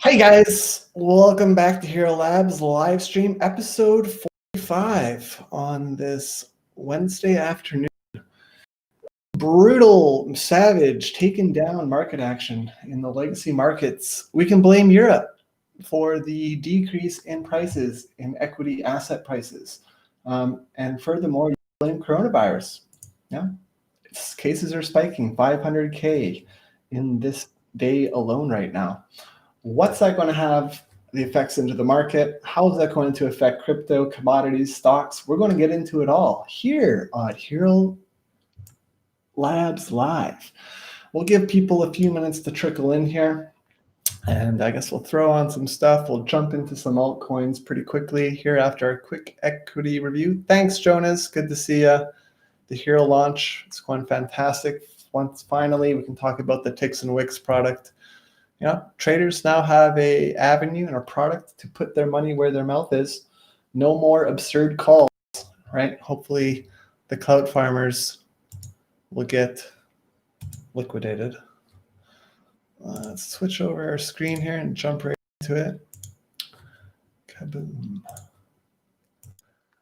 Hi guys, welcome back to Hero Labs live stream episode 45 on this Wednesday afternoon. Brutal, savage, taken down market action in the legacy markets. We can blame Europe for the decrease in prices in equity asset prices. And furthermore, you blame coronavirus. Yeah, cases are spiking, 500K in this day alone right now. What's that going to have the effects into the market? How is that going to affect crypto, commodities, stocks? We're going to get into it all here on Hero Labs Live. We'll give people a few minutes to trickle in here, and I guess we'll throw on some stuff. We'll jump into some altcoins pretty quickly here after a quick equity review. Thanks, Jonas. Good to see you. The Hero launch, it's going fantastic. Once finally we can talk about the Ticks and Wicks product. You know, traders now have a avenue and a product to put their money where their mouth is. No more absurd calls, right? Hopefully the cloud farmers will get liquidated. Let's switch over our screen here and jump right into it. Kaboom.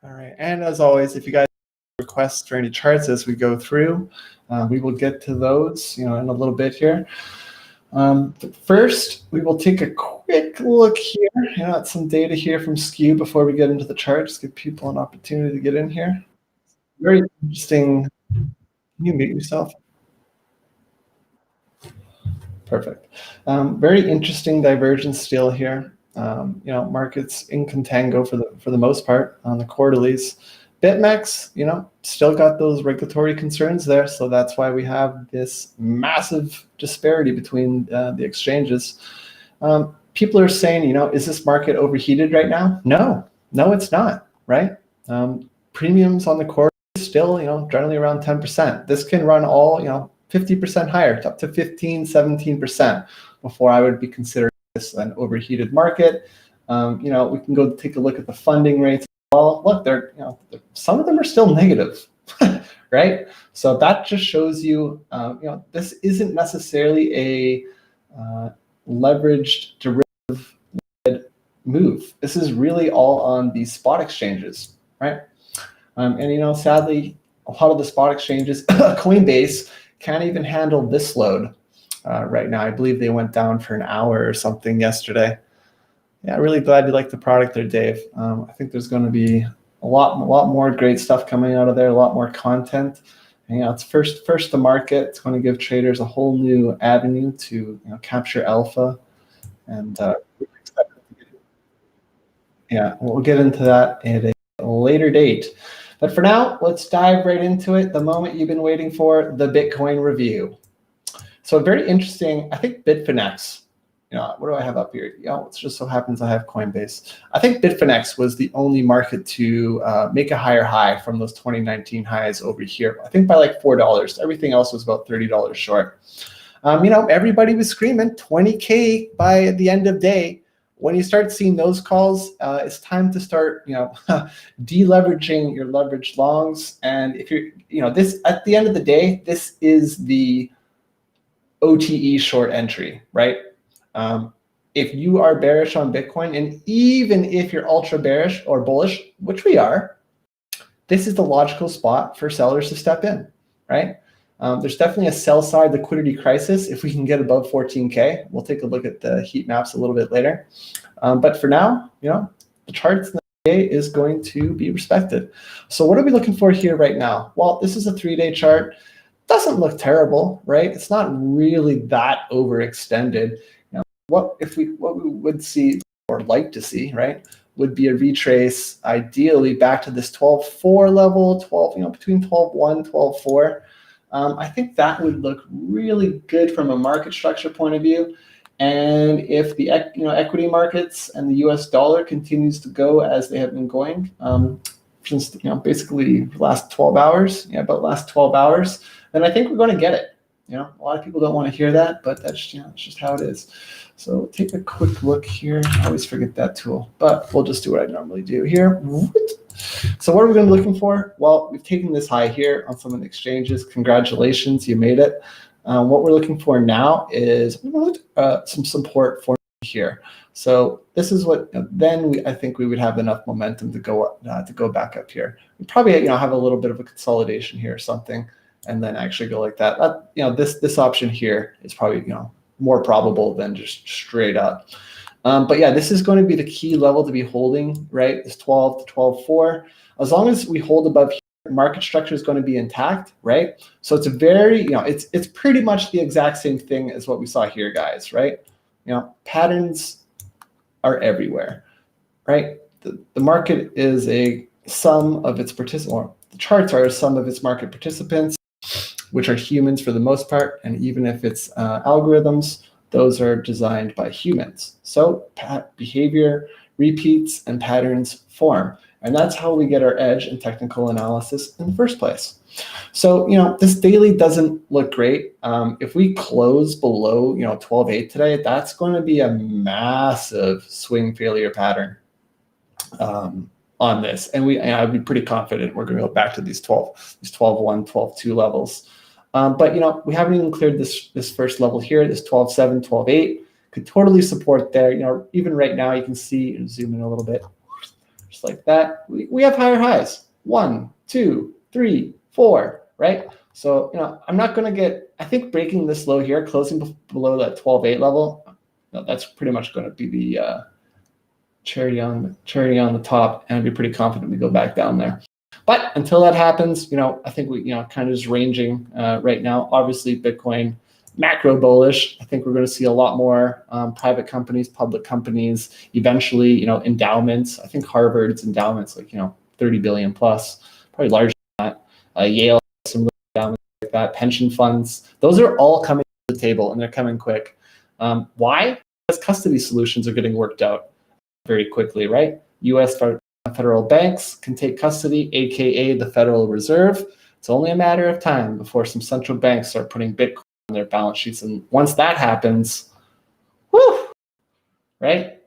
All right, and as always, if you guys have requests for any charts as we go through, we will get to those, in a little bit here. But first, we will take a quick look here at some data here from Skew before we get into the charts. Give people an opportunity to get in here. Very interesting. Can you mute yourself? Perfect. Very interesting divergence still here. Markets in contango for the most part on the quarterlies. BitMEX, still got those regulatory concerns there, so that's why we have this massive disparity between the exchanges. People are saying, is this market overheated right now? No, it's not, right? Premiums on the quarter still, generally around 10%. This can run all, 50% higher, up to 15, 17% before I would be considering this an overheated market. We can go take a look at the funding rates. Well, look, they're some of them are still negative, right? So that just shows you, this isn't necessarily a leveraged derivative move. This is really all on the spot exchanges, right? And sadly, a lot of the spot exchanges, Coinbase, can't even handle this load right now. I believe they went down for an hour or something yesterday. Yeah, really glad you like the product there, Dave. I think there's going to be a lot more great stuff coming out of there, a lot more content. And, it's first to market. It's going to give traders a whole new avenue to capture alpha. And we'll get into that at a later date. But for now, let's dive right into it. The moment you've been waiting for, the Bitcoin review. So very interesting. I think Bitfinex. What do I have up here? It just so happens I have Coinbase. I think Bitfinex was the only market to make a higher high from those 2019 highs over here. I think by like $4. Everything else was about $30 short. Everybody was screaming 20K by the end of day. When you start seeing those calls, it's time to start, deleveraging your leveraged longs. And if you're, this at the end of the day, this is the OTE short entry, right? If you are bearish on Bitcoin, and even if you're ultra bearish or bullish, which we are, this is the logical spot for sellers to step in, right? There's definitely a sell side liquidity crisis if we can get above 14K. We'll take a look at the heat maps a little bit later. But for now, the charts in the day is going to be respected. So what are we looking for here right now? Well, this is a 3-day chart. Doesn't look terrible, right? It's not really that overextended. What we would see or like to see, right, would be a retrace, ideally back to this 12.4 level, between 12.1, 12.4. I think that would look really good from a market structure point of view. And if the equity markets and the US dollar continues to go as they have been going since basically the last 12 hours, last 12 hours, then I think we're going to get it. A lot of people don't want to hear that, but that's just how it is. So take a quick look here. I always forget that tool, but we'll just do what I normally do here. So what are we going to be looking for? Well, we've taken this high here on some of the exchanges. Congratulations, you made it. What we're looking for now is some support for here. So this is what then I think we would have enough momentum to go back up here. We probably have a little bit of a consolidation here or something, and then actually go like that. This option here is probably more probable than just straight up. But yeah, this is going to be the key level to be holding, right? This 12 to 12.4. As long as we hold above here, market structure is going to be intact, right? So it's a very, it's pretty much the exact same thing as what we saw here, guys, right? Patterns are everywhere, right? The market is a sum of its participants, or the charts are a sum of its market participants, which are humans for the most part. And even if it's algorithms, those are designed by humans. So behavior repeats and patterns form. And that's how we get our edge in technical analysis in the first place. So, this daily doesn't look great. If we close below, 12.8 today, that's going to be a massive swing failure pattern on this. And I'd be pretty confident we're going to go back to these 12.1, 12.2 levels. But, we haven't even cleared this first level here, this 12.7, 12.8. Could totally support there. Even right now, you can see, and zoom in a little bit, just like that. We have higher highs. 1, 2, 3, 4, right? So, I'm not going to get, I think breaking this low here, closing below that 12.8 level, that's pretty much going to be the cherry on the top, and I'd be pretty confident we go back down there. But until that happens, I think we, kind of just ranging right now. Obviously, Bitcoin macro bullish. I think we're going to see a lot more private companies, public companies, eventually, endowments. I think Harvard's endowments, like, 30 billion plus, probably larger than that. Yale, some endowments like that, pension funds. Those are all coming to the table, and they're coming quick. Why? Because custody solutions are getting worked out very quickly, right? U.S. federal banks can take custody, aka the Federal Reserve. It's only a matter of time before some central banks start putting Bitcoin on their balance sheets. And once that happens, whoo, right?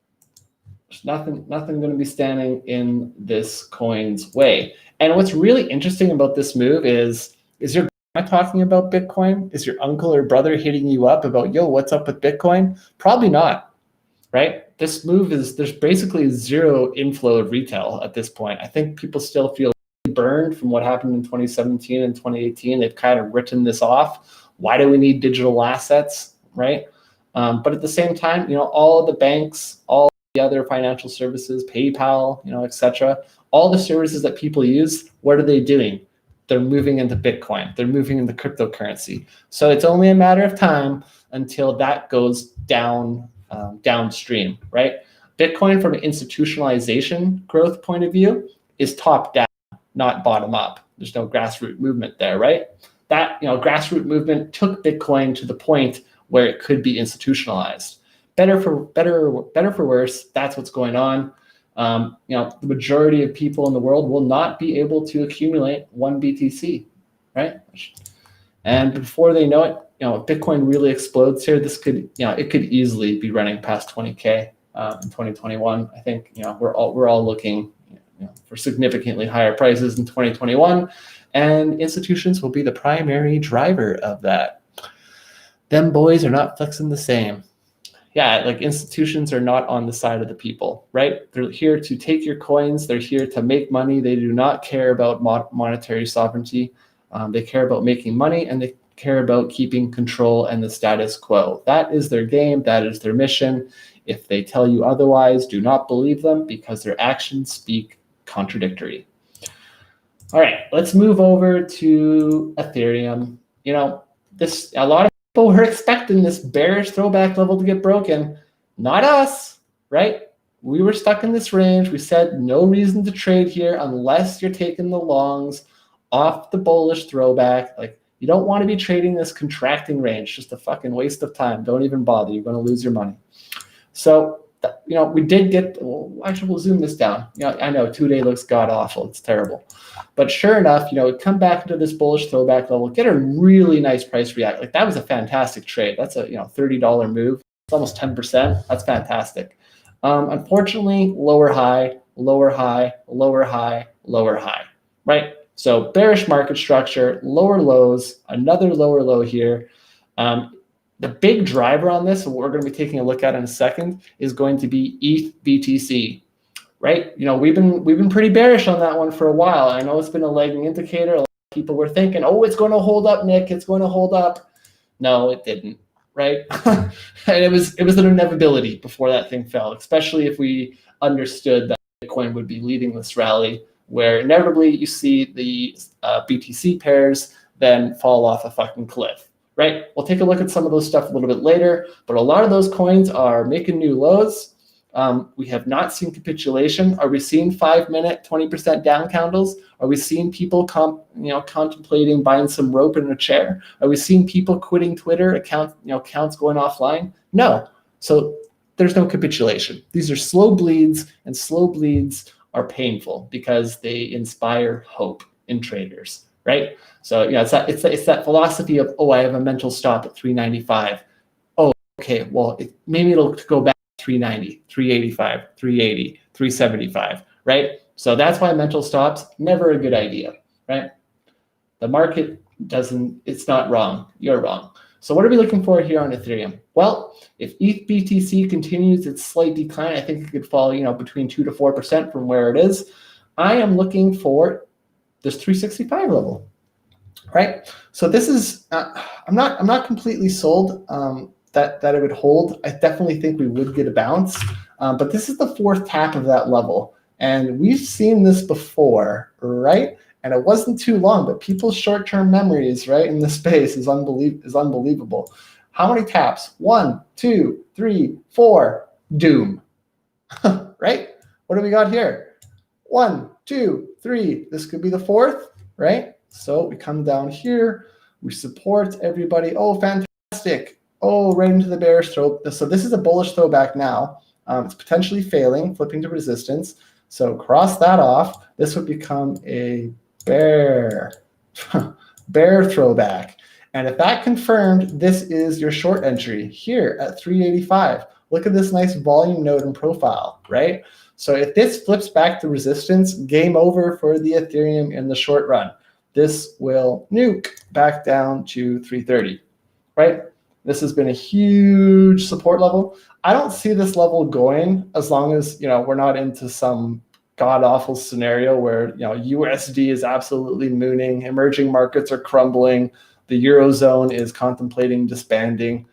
There's nothing going to be standing in this coin's way. And what's really interesting about this move is your grandma talking about Bitcoin? Is your uncle or brother hitting you up about, yo, what's up with Bitcoin? Probably not, right? This move there's basically zero inflow of retail at this point. I think people still feel burned from what happened in 2017 and 2018. They've kind of written this off. Why do we need digital assets, right? But at the same time, all of the banks, all the other financial services, PayPal, etc., all the services that people use, what are they doing? They're moving into Bitcoin. They're moving into cryptocurrency. So it's only a matter of time until that goes downstream, right? Bitcoin, from an institutionalization growth point of view, is top down, not bottom up. There's no grassroots movement there, right? That grassroots movement took Bitcoin to the point where it could be institutionalized. Better for worse, that's what's going on. The majority of people in the world will not be able to accumulate one BTC, right? And before they know it, if Bitcoin really explodes here, this could, it could easily be running past 20K in 2021. I think, we're all looking for significantly higher prices in 2021, and institutions will be the primary driver of that. Them boys are not flexing the same. Yeah, like, institutions are not on the side of the people, right? They're here to take your coins. They're here to make money. They do not care about monetary sovereignty. They care about making money, and they care about keeping control and the status quo. That is their game. That is their mission. If they tell you otherwise, do not believe them, because their actions speak contradictory. All right, let's move over to Ethereum. A lot of people were expecting this bearish throwback level to get broken. Not us, right? We were stuck in this range. We said no reason to trade here unless you're taking the longs off the bullish throwback. Like, you don't want to be trading this contracting range. Just a fucking waste of time. Don't even bother. You're going to lose your money. So, we did get, actually, we'll zoom this down. I know 2-day looks god awful. It's terrible. But sure enough, come back into this bullish throwback level, get a really nice price react. Like, that was a fantastic trade. That's a $30 move. It's almost 10%. That's fantastic. Unfortunately, lower high, lower high, lower high, lower high, right? So bearish market structure, lower lows, another lower low here. The big driver on this, and what we're going to be taking a look at in a second, is going to be ETH BTC, right? You know, we've been pretty bearish on that one for a while. I know it's been a lagging indicator. A lot of people were thinking, oh, it's going to hold up, Nick. It's going to hold up. No, it didn't, right? And it was an inevitability before that thing fell, especially if we understood that Bitcoin would be leading this rally, where inevitably you see the BTC pairs then fall off a fucking cliff. Right, we'll take a look at some of those stuff a little bit later, but a lot of those coins are making new lows. We have not seen capitulation. Are we seeing 5-minute 20% down candles? Are we seeing people contemplating buying some rope in a chair? Are we seeing people quitting Twitter accounts going offline? No. So there's no capitulation. These are slow bleeds, and slow bleeds are painful because they inspire hope in traders, right? So yeah, it's that philosophy of, oh, I have a mental stop at 395. Oh, okay, well, maybe it'll go back to 390, 385, 380, 375, right? So that's why mental stops, never a good idea, right? The market it's not wrong, you're wrong. So what are we looking for here on Ethereum? Well, if ETH BTC continues its slight decline, I think it could fall, between 2 to 4% from where it is. I am looking for this 365 level. Right, so this is I'm not completely sold that it would hold. I definitely think we would get a bounce, but this is the fourth tap of that level, and we've seen this before, right? And it wasn't too long, but people's short-term memories, right, in this space is unbelievable. How many taps? 1, 2, 3, 4. Doom. Right? What do we got here? 1, 2, 3. This could be the fourth, right? So we come down here, we support everybody. Oh, fantastic. Oh, right into the bearish throw. So this is a bullish throwback now. It's potentially failing, flipping to resistance. So cross that off. This would become a bear, bear throwback. And if that confirmed, this is your short entry here at 385. Look at this nice volume node and profile, right? So if this flips back to resistance, game over for the Ethereum in the short run. This will nuke back down to 330, right? This has been a huge support level. I don't see this level going as long as we're not into some god-awful scenario where USD is absolutely mooning, emerging markets are crumbling, the Eurozone is contemplating disbanding.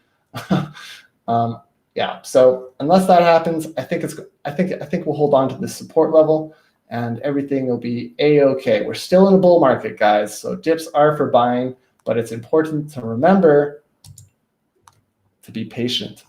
Yeah, so unless that happens, I think we'll hold on to this support level, and everything will be a-okay. We're still in a bull market, guys, so dips are for buying, but it's important to remember to be patient.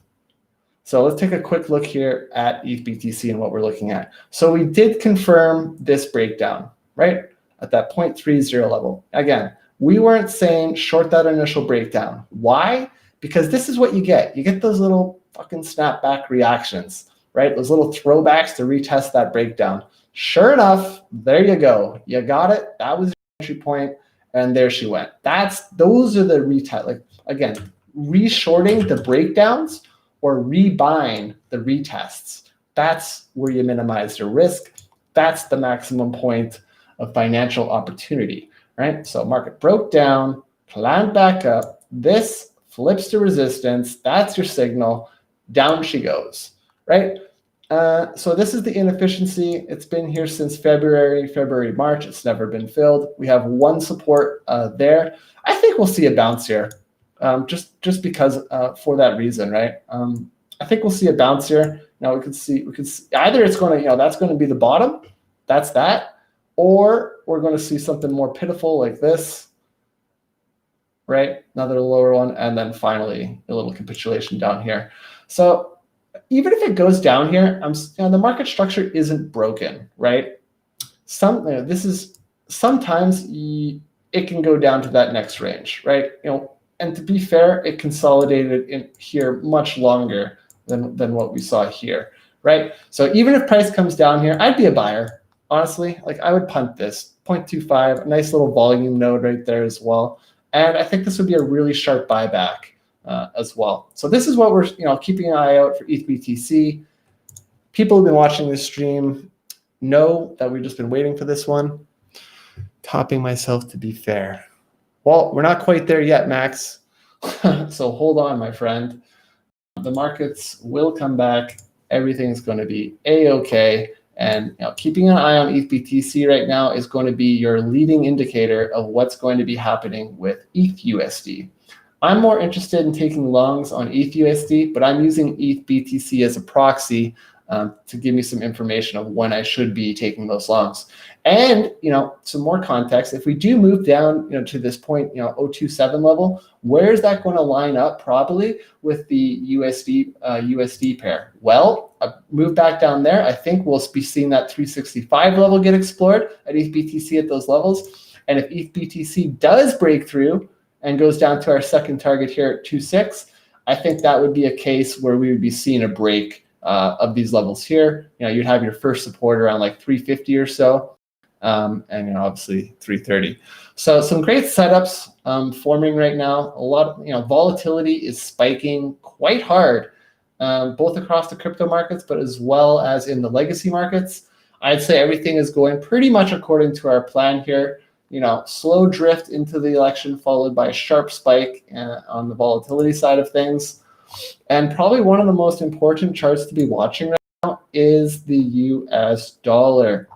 So let's take a quick look here at ETH BTC and what we're looking at. So we did confirm this breakdown, right, at that 0.30 level. Again, we weren't saying short that initial breakdown. Why? Because this is what you get. You get those little fucking snapback reactions, right? Those little throwbacks to retest that breakdown. Sure enough, there you go. You got it. That was your entry point, and there she went. Those are the retest. Like again, reshorting the breakdowns or rebuying the retests. That's where you minimize your risk. That's the maximum point of financial opportunity, right? So market broke down, climbed back up. This flips to resistance. That's your signal. Down she goes, right? So this is the inefficiency. It's been here since February, March. It's never been filled. We have one support there. I think we'll see a bounce here, just because for that reason, right? I think we'll see a bounce here. Now we could see either it's going to, that's going to be the bottom. That's that, or we're going to see something more pitiful like this, right? Another lower one, and then finally a little capitulation down here. So even if it goes down here, the market structure isn't broken, right? This is sometimes it can go down to that next range, right? And to be fair, it consolidated in here much longer than what we saw here, right? So even if price comes down here, I'd be a buyer, honestly. Like I would punt this 0.25, a nice little volume node right there as well. And I think this would be a really sharp buyback as well. So this is what we're keeping an eye out for ETH BTC. People who've been watching this stream know that we've just been waiting for this one. Topping myself to be fair. Well, we're not quite there yet, Max. So hold on, my friend. The markets will come back. Everything's going to be a-okay. And keeping an eye on ETH BTC right now is going to be your leading indicator of what's going to be happening with ETH USD. I'm more interested in taking longs on ETH USD, but I'm using ETH BTC as a proxy to give me some information of when I should be taking those longs. And some more context, if we do move down to this point, 027 level, where is that going to line up probably with the USD pair? Well, a move back down there, I think we'll be seeing that 365 level get explored at ETH BTC at those levels. And if ETH BTC does break through and goes down to our second target here at 2.6, I think that would be a case where we would be seeing a break of these levels here. You'd have your first support around like 350 or so. And obviously 330. So some great setups forming right now. A lot of volatility is spiking quite hard, both across the crypto markets, but as well as in the legacy markets. I'd say everything is going pretty much according to our plan here. Slow drift into the election followed by a sharp spike on the volatility side of things. And probably one of the most important charts to be watching right now is the US dollar.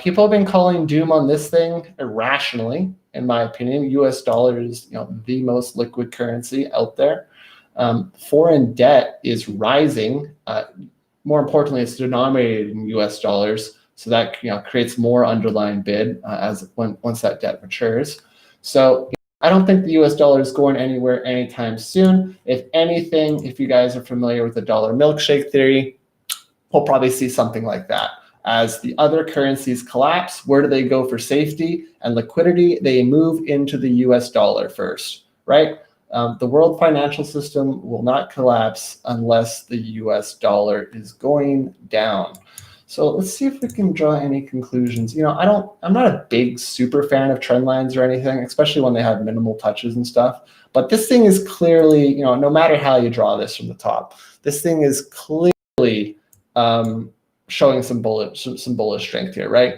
People have been calling doom on this thing irrationally, in my opinion. US dollar is the most liquid currency out there. Foreign debt is rising. More importantly, it's denominated in US dollars, so that creates more underlying bid once that debt matures. So I don't think the US dollar is going anywhere anytime soon. If anything, if you guys are familiar with the dollar milkshake theory, we'll probably see something like that. As the other currencies collapse, where do they go for safety and liquidity? They move into the US dollar first, right? The world financial system will not collapse unless the US dollar is going down. So let's see if we can draw any conclusions. I'm not a big super fan of trend lines or anything, especially when they have minimal touches and stuff. But this thing is clearly, no matter how you draw this from the top, this thing is clearly showing some bullish strength here, right?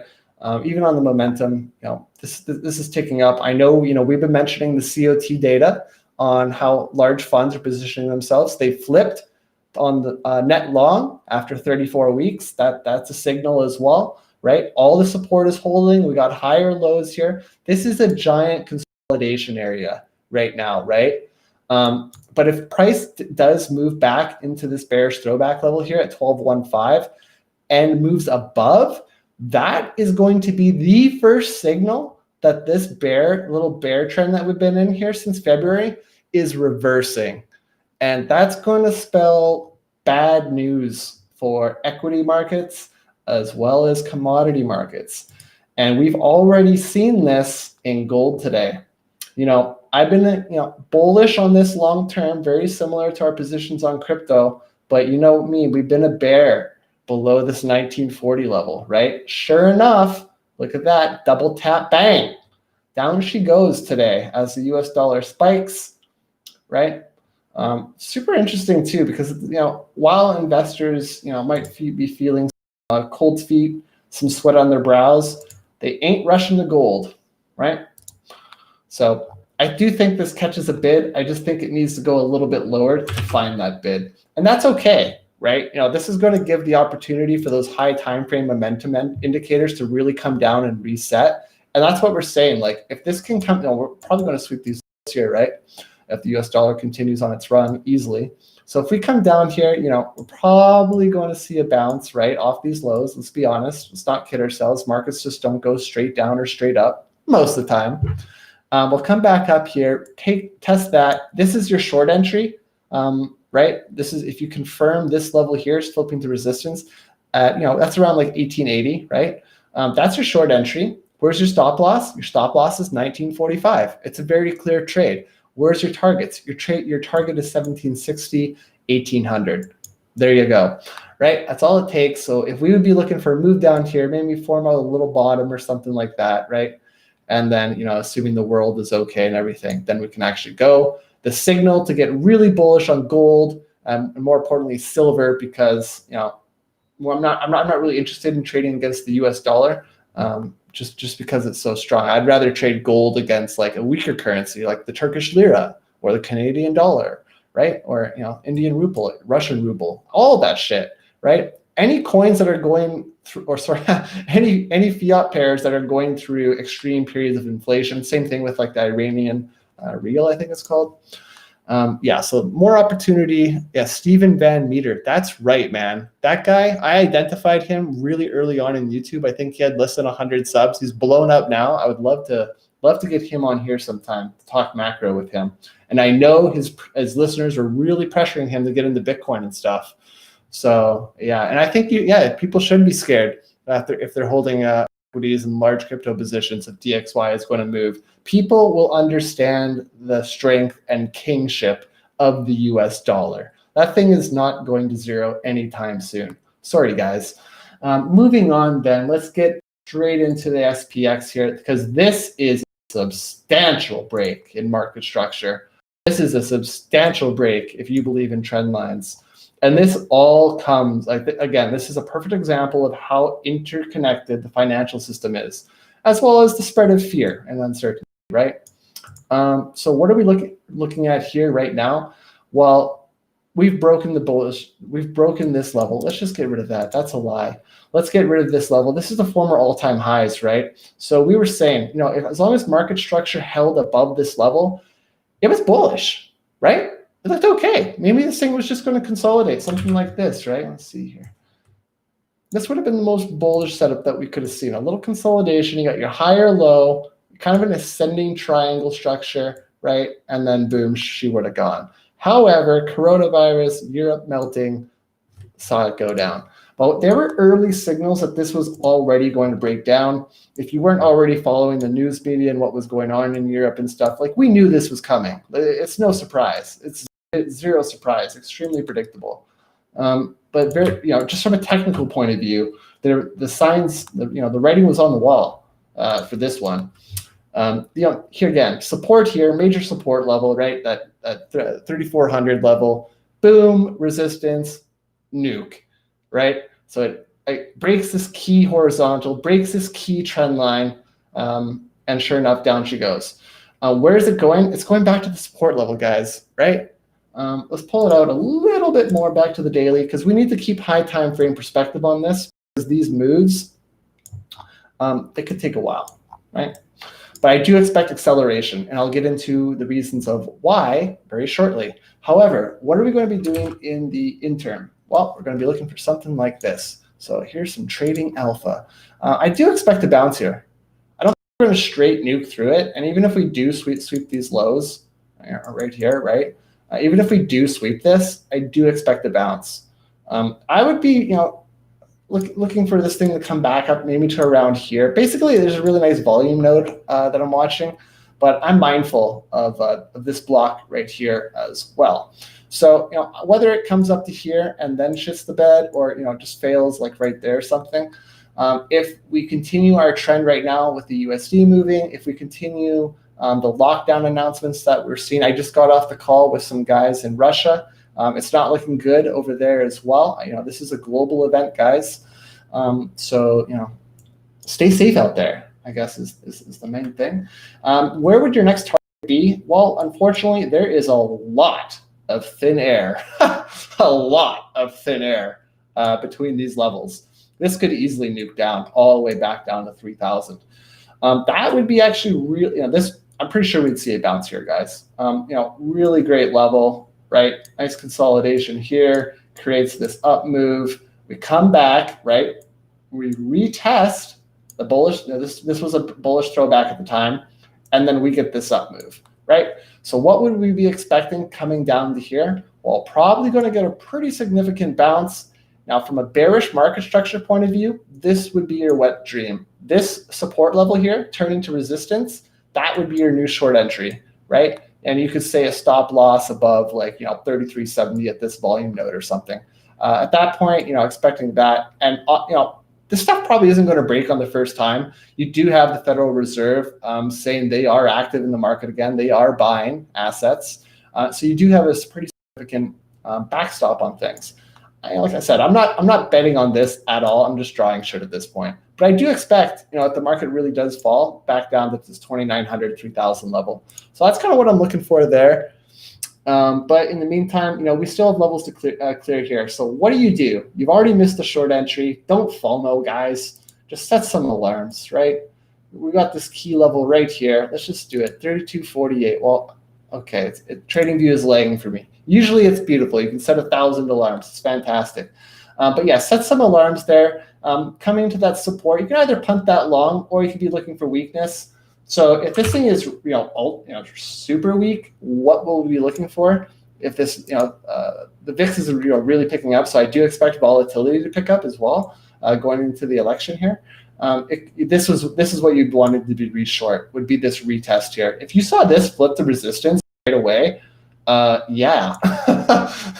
Even on the momentum, this is ticking up. I know, we've been mentioning the COT data on how large funds are positioning themselves. They flipped on the net long after 34 weeks. That's a signal as well, right? All the support is holding. We got higher lows here. This is a giant consolidation area right now, right? But if price does move back into this bearish throwback level here at 12.15 and moves above, that is going to be the first signal that this little bear trend that we've been in here since February is reversing. And that's going to spell bad news for equity markets as well as commodity markets. And we've already seen this in gold today. I've been bullish on this long term, very similar to our positions on crypto. But we've been a bear below this 1940 level, right? Sure enough, look at that, double tap, bang. Down she goes today as the US dollar spikes, right? Super interesting too, because while investors might be feeling cold feet, some sweat on their brows, they ain't rushing to gold, right? So I do think this catches a bid. I just think it needs to go a little bit lower to find that bid, and that's okay, right? This is going to give the opportunity for those high time frame momentum indicators to really come down and reset, and that's what we're saying. Like if this can come, we're probably going to sweep these here, right? If the US dollar continues on its run easily. So if we come down here, we're probably going to see a bounce right off these lows. Let's be honest. Let's not kid ourselves. Markets just don't go straight down or straight up most of the time. We'll come back up here, test that. This is your short entry, right? This is if you confirm this level here is flipping to resistance. That's around like 1880, right? That's your short entry. Where's your stop loss? Your stop loss is 1945. It's a very clear trade. Where's your targets? Your target is 1760, 1800. There you go, right? That's all it takes. So if we would be looking for a move down here, maybe form out a little bottom or something like that, right? And then, assuming the world is okay and everything, then we can actually go. The signal to get really bullish on gold and more importantly, silver, because, I'm not really interested in trading against the US dollar. Just because it's so strong. I'd rather trade gold against like a weaker currency like the Turkish lira or the Canadian dollar, right? Or Indian ruble, Russian ruble, all that shit, right? Any coins that are going through, or sorry, any fiat pairs that are going through extreme periods of inflation. Same thing with like the Iranian real, I think it's called. Yeah, so more opportunity. Yeah, Steven Van Meter. That's right, man. That guy, I identified him really early on in YouTube. I think he had less than 100 subs. He's blown up now. I would love to get him on here sometime to talk macro with him. And I know his listeners are really pressuring him to get into Bitcoin and stuff. So yeah, and I think people shouldn't be scared if they're holding equities and large crypto positions if DXY is going to move. People will understand the strength and kingship of the US dollar. That thing is not going to zero anytime soon. Sorry, guys. Moving on then, let's get straight into the SPX here, because this is a substantial break in market structure. This is a substantial break if you believe in trend lines. And this all comes, again, this is a perfect example of how interconnected the financial system is, as well as the spread of fear and uncertainty, right? So what are we looking at here right now? Well, we've broken this level. Let's just get rid of that. That's a lie. Let's get rid of this level. This is the former all-time highs, right? So we were saying, as long as market structure held above this level, it was bullish, right? It looked okay. Maybe this thing was just going to consolidate, something like this, right? Let's see here. This would have been the most bullish setup that we could have seen. A little consolidation. You got your higher low, kind of an ascending triangle structure, right? And then boom, she would have gone. However, coronavirus, Europe melting, saw it go down. But there were early signals that this was already going to break down. If you weren't already following the news media and what was going on in Europe and stuff, like we knew this was coming. It's no surprise. It's zero surprise, extremely predictable. But very, just from a technical point of view, the signs, the writing was on the wall for this one. Here again, support here, major support level, right? That 3,400 level, boom, resistance, nuke, right? So it breaks this key horizontal, breaks this key trend line, and sure enough, down she goes. Where is it going? It's going back to the support level, guys, right? Let's pull it out a little bit more back to the daily, because we need to keep high time frame perspective on this, because these moves, they could take a while, right? But I do expect acceleration, and I'll get into the reasons of why very shortly. However, what are we going to be doing in the interim? Well, we're going to be looking for something like this. So here's some trading alpha. I do expect a bounce here. I don't think we're going to straight nuke through it. And even if we do sweep these lows right here, right? Even if we do sweep this, I do expect a bounce. I would be, looking for this thing to come back up maybe to around here. Basically, there's a really nice volume node that I'm watching, but I'm mindful of this block right here as well. So, whether it comes up to here and then shits the bed, or just fails like right there or something. If we continue our trend right now with the USD moving, if we continue the lockdown announcements that we're seeing, I just got off the call with some guys in Russia. It's not looking good over there as well. This is a global event, guys. So, stay safe out there, I guess is the main thing. Where would your next target be? Well, unfortunately, there is a lot of thin air, a lot of thin air between these levels. This could easily nuke down all the way back down to 3,000. That would be actually really, I'm pretty sure we'd see a bounce here, guys. Really great level, right? Nice consolidation here, creates this up move. We come back, right? We retest the bullish. This was a bullish throwback at the time, and then we get this up move, right? So what would we be expecting coming down to here? Well, probably going to get a pretty significant bounce. Now, from a bearish market structure point of view, this would be your wet dream. This support level here, turning to resistance, that would be your new short entry, right? And you could say a stop loss above 33.70 at this volume node or something. At that point, expecting that, and this stuff probably isn't going to break on the first time. You do have the Federal Reserve saying they are active in the market again. They are buying assets, so you do have a pretty significant backstop on things. Like I said, I'm not betting on this at all. I'm just drawing short at this point. But I do expect, if the market really does fall back down to this 2,900, 3,000 level. So that's kind of what I'm looking for there. But in the meantime, we still have levels to clear here. So what do? You've already missed the short entry. Don't FOMO, guys. Just set some alarms, right? We got this key level right here. Let's just do it. 32.48. Well, okay. TradingView is lagging for me. Usually it's beautiful. You can set 1,000 alarms. It's fantastic. But yeah, set some alarms there. Coming into that support, you can either punt that long or you could be looking for weakness. So if this thing is super weak, what will we be looking for? If this the VIX is really picking up, so I do expect volatility to pick up as well going into the election here. This is what you'd wanted to be re-short, would be this retest here. If you saw this flip to resistance right away, yeah,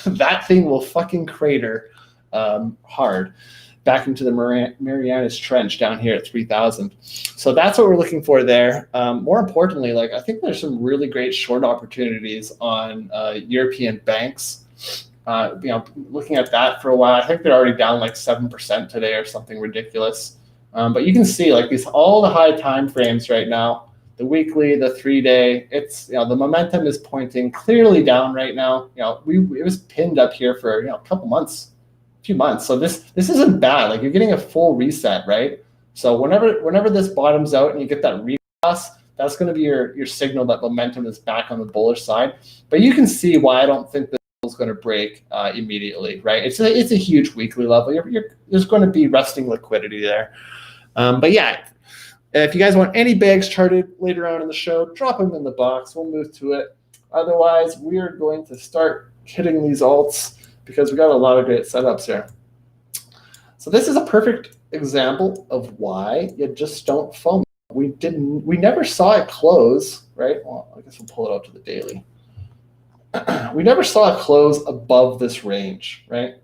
that thing will fucking crater hard back into the Marianas Trench down here at 3,000. So that's what we're looking for there. More importantly, I think there's some really great short opportunities on European banks. Looking at that for a while, I think they're already down 7% today or something ridiculous. But you can see all the high time frames right now, the weekly, the 3-day, it's the momentum is pointing clearly down right now. It was pinned up here for a couple months. Few months. So this isn't bad. You're getting a full reset, right? So whenever this bottoms out and you get that recross, that's going to be your signal that momentum is back on the bullish side. But you can see why I don't think this is going to break immediately, right? It's a huge weekly level. There's going to be resting liquidity there. But yeah, if you guys want any bags charted later on in the show, drop them in the box. We'll move to it. Otherwise, we are going to start hitting these alts, because we got a lot of great setups here. So this is a perfect example of why you just don't FOMO. We never saw it close, right? Well, I guess we'll pull it out to the daily. We never saw it close above this range, right?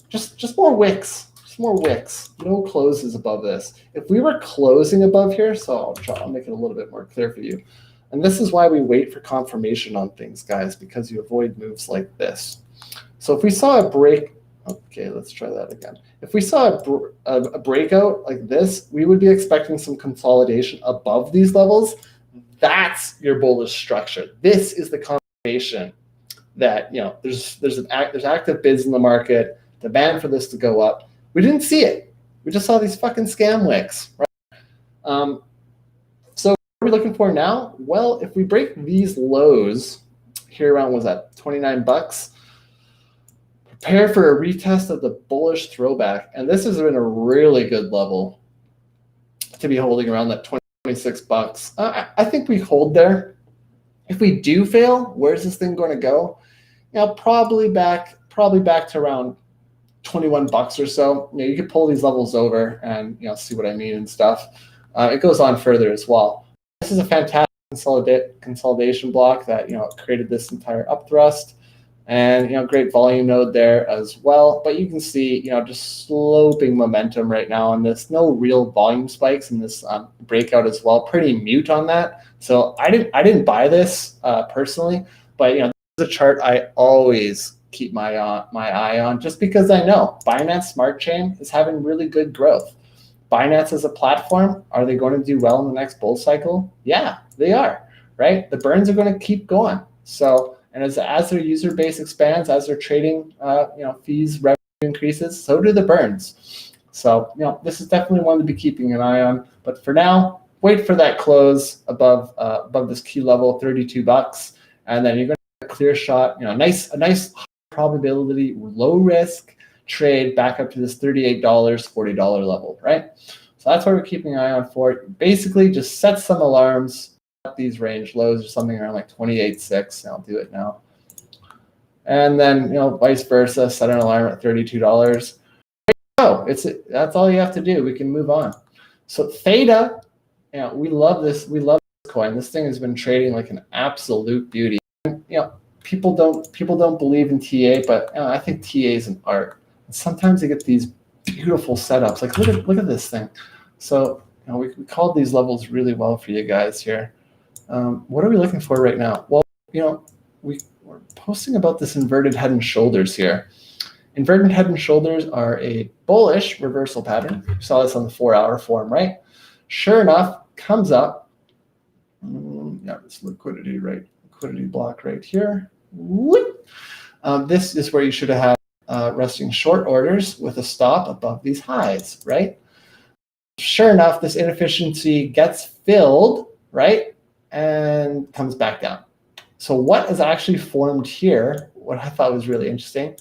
Just more wicks, no closes above this. If we were closing above here, so I'll make it a little bit more clear for you. And this is why we wait for confirmation on things, guys, because you avoid moves like this. So if we saw a break, okay, let's try that again. If we saw a breakout like this, we would be expecting some consolidation above these levels. That's your bullish structure. This is the confirmation that there's active bids in the market, demand for this to go up. We didn't see it. We just saw these fucking scam wicks, right? So what are we looking for now? Well, if we break these lows here around, was that 29 bucks? Prepare for a retest of the bullish throwback. And this has been a really good level to be holding around that 26 bucks. I think we hold there. If we do fail, where's this thing going to go? Probably back to around 21 bucks or so. You could pull these levels over and see what I mean and stuff. It goes on further as well. This is a fantastic consolidation block that created this entire upthrust. And great volume node there as well. But you can see just sloping momentum right now on this. No real volume spikes in this breakout as well. Pretty mute on that. So I didn't buy this personally, but this is a chart I always keep my eye on, just because I know Binance Smart Chain is having really good growth. Binance as a platform, are they going to do well in the next bull cycle? Yeah, they are, right? The burns are going to keep going. So. And as their user base expands, as their trading fees, revenue increases, so do the burns. So this is definitely one to be keeping an eye on. But for now, wait for that close above this key level, 32 bucks, and then you're going to get a clear shot. A nice high probability, low risk trade back up to this $38, $40 level, right? So that's what we're keeping an eye on for. Basically, just set some alarms. These range lows or something around 28.6. I'll do it now. And then vice versa, set an alarm at $32. Oh, that's all you have to do. We can move on. So THETA, we love this. We love this coin. This thing has been trading like an absolute beauty. And, people don't believe in TA, but I think TA is an art. And sometimes you get these beautiful setups. Look at this thing. So we called these levels really well for you guys here. What are we looking for right now? Well, we're posting about this inverted head and shoulders here. Inverted head and shoulders are a bullish reversal pattern. We saw this on the 4-hour form, right? Sure enough, comes up. This liquidity block right here. whoop. This is where you should have had resting short orders with a stop above these highs, right? Sure enough, this inefficiency gets filled, right, and comes back down. So what is actually formed here, what I thought was really interesting,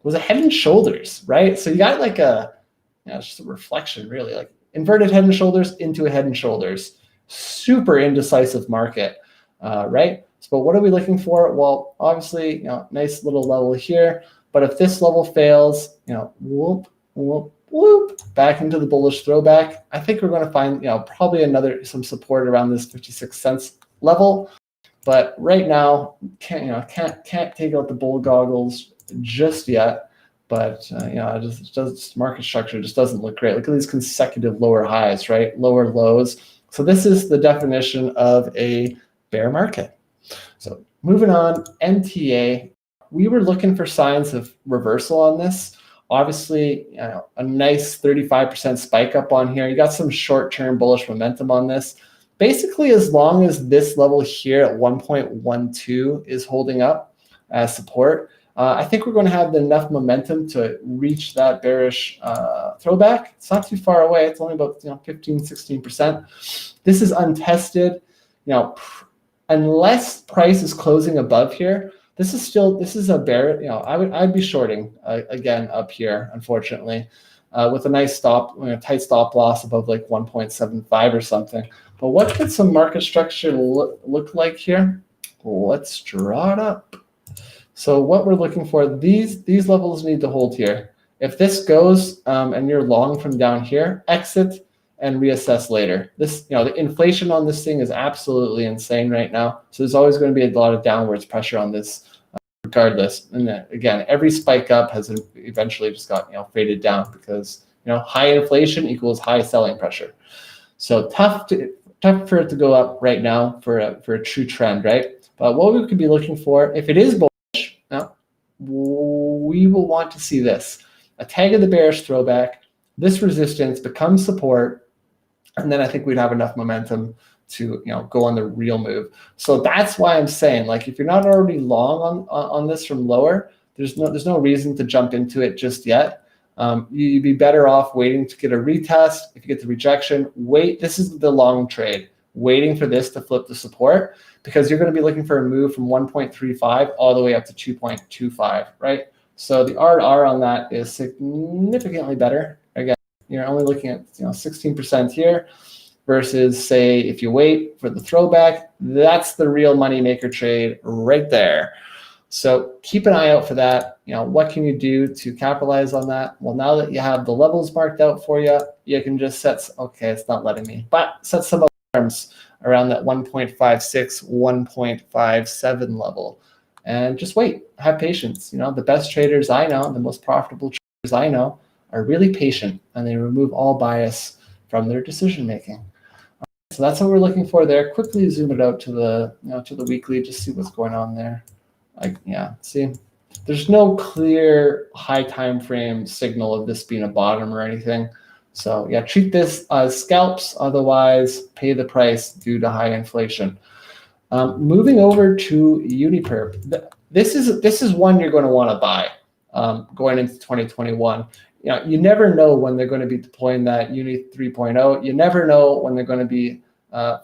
was a head and shoulders, right? So you got like it's just a reflection, really, like inverted head and shoulders into a head and shoulders. Super indecisive market, right? So, but what are we looking for? Well, obviously, nice little level here. But if this level fails, whoop, whoop, whoop, back into the bullish throwback, I think we're going to find, probably some support around this 56 cents level. But right now, can't take out the bull goggles just yet. But market structure just doesn't look great. Look at these consecutive lower highs, right? Lower lows. So this is the definition of a bear market. So moving on, NTA, we were looking for signs of reversal on this. Obviously, a nice 35% spike up on here. You got some short-term bullish momentum on this. Basically, as long as this level here at 1.12 is holding up as support, I think we're going to have enough momentum to reach that bearish throwback. It's not too far away. It's only about 15, 16%. This is untested. Unless price is closing above here, this is a bear. I'd be shorting again up here, unfortunately, with a nice tight stop loss above like 1.75 or something. But what could some market structure look like here? Let's draw it up. So what we're looking for, these levels need to hold here. If this goes and you're long from down here, exit and reassess later. The inflation on this thing is absolutely insane right now. So there's always going to be a lot of downwards pressure on this regardless. And then, again, every spike up has eventually just got faded down because high inflation equals high selling pressure. So tough for it to go up right now for a true trend, right? But what we could be looking for, if it is bullish, we will want to see this. A tag of the bearish throwback, this resistance becomes support, and then I think we'd have enough momentum to go on the real move. So that's why I'm saying, like, if you're not already long on this from lower, there's no reason to jump into it just yet. You'd be better off waiting to get a retest. If you get the rejection, wait. This is the long trade, waiting for this to flip the support, because you're going to be looking for a move from 1.35 all the way up to 2.25, right? So the R on that is significantly better. Again, you're only looking at 16% here versus, say, if you wait for the throwback, that's the real money maker trade right there. So keep an eye out for that. What can you do to capitalize on that? Well, now that you have the levels marked out for you, you can just okay, it's not letting me, but set some alarms around that 1.56, 1.57 level. And just wait, have patience. The best traders I know, the most profitable traders I know, are really patient, and they remove all bias from their decision making. So that's what we're looking for there. Quickly zoom it out to the weekly, just see what's going on there. See, there's no clear high time frame signal of this being a bottom or anything. So yeah, treat this as scalps. Otherwise, pay the price due to high inflation. Moving over to UniPERP, this is one you're going to want to buy going into 2021. You never know when they're going to be deploying that Uni 3.0. You never know when they're going to be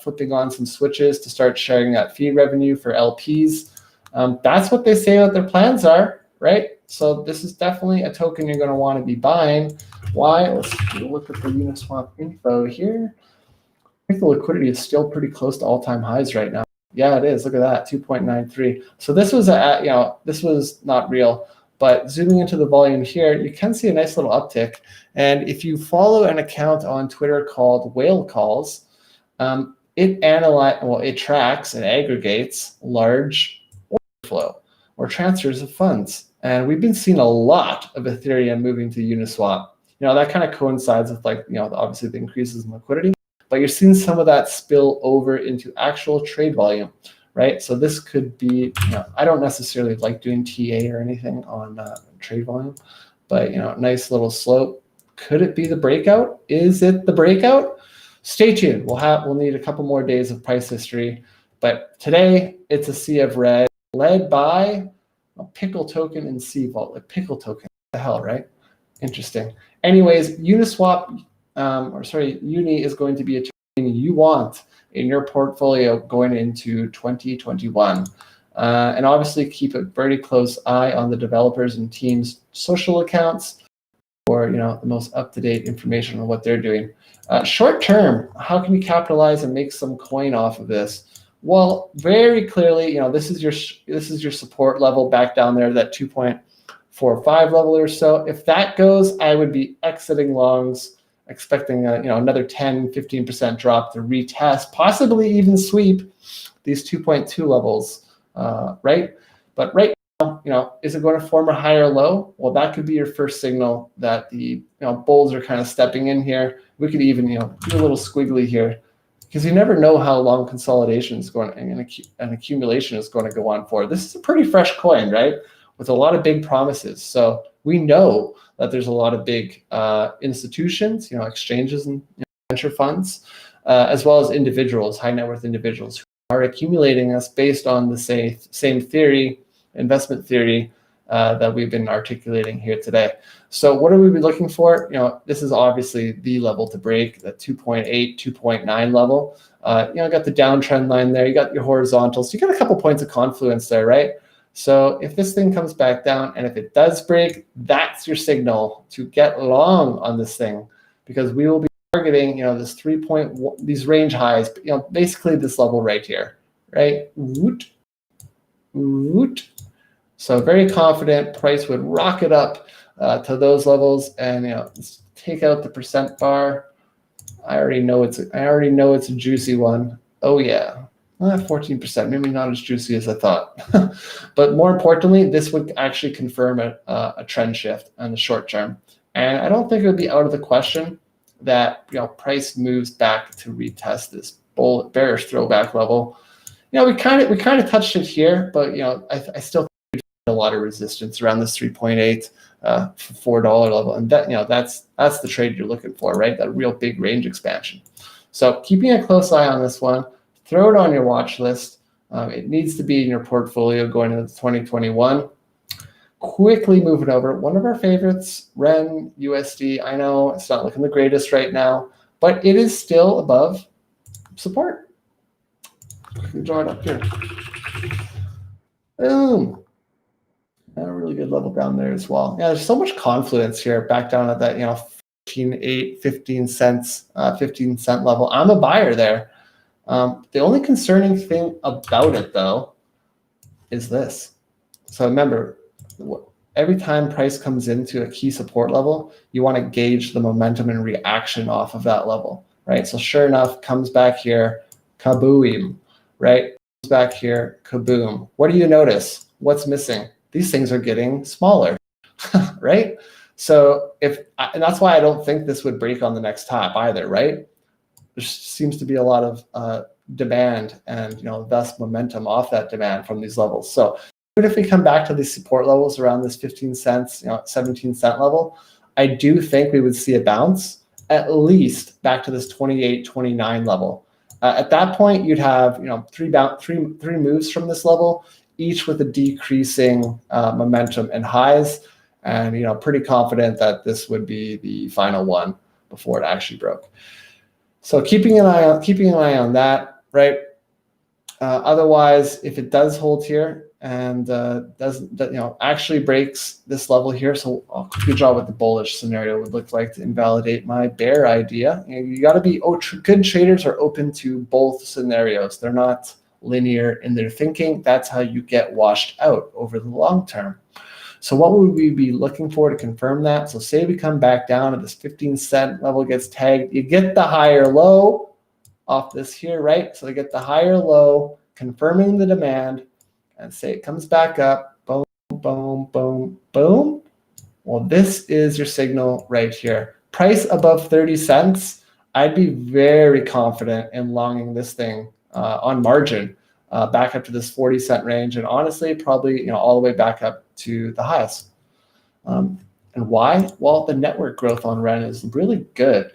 flipping on some switches to start sharing that fee revenue for LPs. That's what they say that their plans are, right? So this is definitely a token you're going to want to be buying. Why? Let's look at the Uniswap info here. I think the liquidity is still pretty close to all-time highs right now. Yeah, it is. Look at that, 2.93. So this was this was not real. But zooming into the volume here, you can see a nice little uptick. And if you follow an account on Twitter called Whale Calls, it tracks and aggregates large order flow or transfers of funds. And we've been seeing a lot of Ethereum moving to Uniswap. That kind of coincides with obviously the increases in liquidity, but you're seeing some of that spill over into actual trade volume, right? So this could be, I don't necessarily like doing TA or anything on trade volume, but nice little slope. Could it be the breakout? Is it the breakout? Stay tuned. We'll need a couple more days of price history, but today it's a sea of red. led by a pickle token and C Vault. Like pickle token, what the hell, right? Interesting. Anyways, Uniswap, Uni is going to be a token you want in your portfolio going into 2021. And obviously keep a very close eye on the developers and teams' social accounts for the most up-to-date information on what they're doing. Short term, how can you capitalize and make some coin off of this? Well, very clearly, this is your support level back down there, that 2.45 level or so. If that goes, I would be exiting longs, expecting another 10-15% drop to retest, possibly even sweep these 2.2 levels, right? But right now, is it going to form a higher low? Well, that could be your first signal that the bulls are kind of stepping in here. We could even do a little squiggly here, because you never know how long consolidation is going and accumulation is going to go on for. This is a pretty fresh coin, right? With a lot of big promises. So we know that there's a lot of big institutions, exchanges and venture funds, as well as individuals, high net worth individuals who are accumulating us based on the same theory, investment theory that we've been articulating here today. So what are we looking for? This is obviously the level to break, the 2.8, 2.9 level. Got the downtrend line there. You got your horizontals. So you got a couple points of confluence there, right? So if this thing comes back down, and if it does break, that's your signal to get long on this thing, because we will be targeting, this 3.1, these range highs, basically this level right here, right? Woot, woot. So very confident price would rocket up to those levels, and let's take out the percent bar. I already know it's a juicy one. Oh yeah, 14%. Maybe not as juicy as I thought, but more importantly, this would actually confirm a trend shift in the short term. And I don't think it would be out of the question that price moves back to retest this bearish throwback level. We kind of touched it here, but I still a lot of resistance around this 3.8 $4 level, and that's the trade you're looking for, right? That real big range expansion. So keeping a close eye on this one, throw it on your watch list. It needs to be in your portfolio going into 2021. Quickly moving over, one of our favorites, REN USD. I know it's not looking the greatest right now, but it is still above support. You can draw it up here. Boom. A really good level down there as well. Yeah, there's so much confluence here back down at that 15 cents 15 cent level. I'm a buyer there. The only concerning thing about it though is this. So remember, every time price comes into a key support level, you want to gauge the momentum and reaction off of that level, right? So sure enough, comes back here, kaboom, right? Comes back here, kaboom. What do you notice? What's missing? These things are getting smaller, right? So and that's why I don't think this would break on the next top either, right? There seems to be a lot of demand and thus momentum off that demand from these levels. So even if we come back to these support levels around this 15 cents, 17 cent level, I do think we would see a bounce at least back to this 28, 29 level. At that point, you'd have three moves from this level, each with a decreasing momentum and highs, and pretty confident that this would be the final one before it actually broke. So keeping an eye on that, right? Otherwise, if it does hold here and actually breaks this level here, so I'll quickly draw what the bullish scenario would look like to invalidate my bear idea. You got to be good traders are open to both scenarios. They're not linear in their thinking. That's how you get washed out over the long term. So what would we be looking for to confirm that? So say we come back down and this 15 cent level gets tagged, you get the higher low off this here, right? So you get the higher low, confirming the demand, and say it comes back up, boom, boom, boom, boom. Well, this is your signal right here. Price above 30 cents, I'd be very confident in longing this thing on margin back up to this 40 cent range, and honestly, probably all the way back up to the highs. And why? Well, the network growth on REN is really good.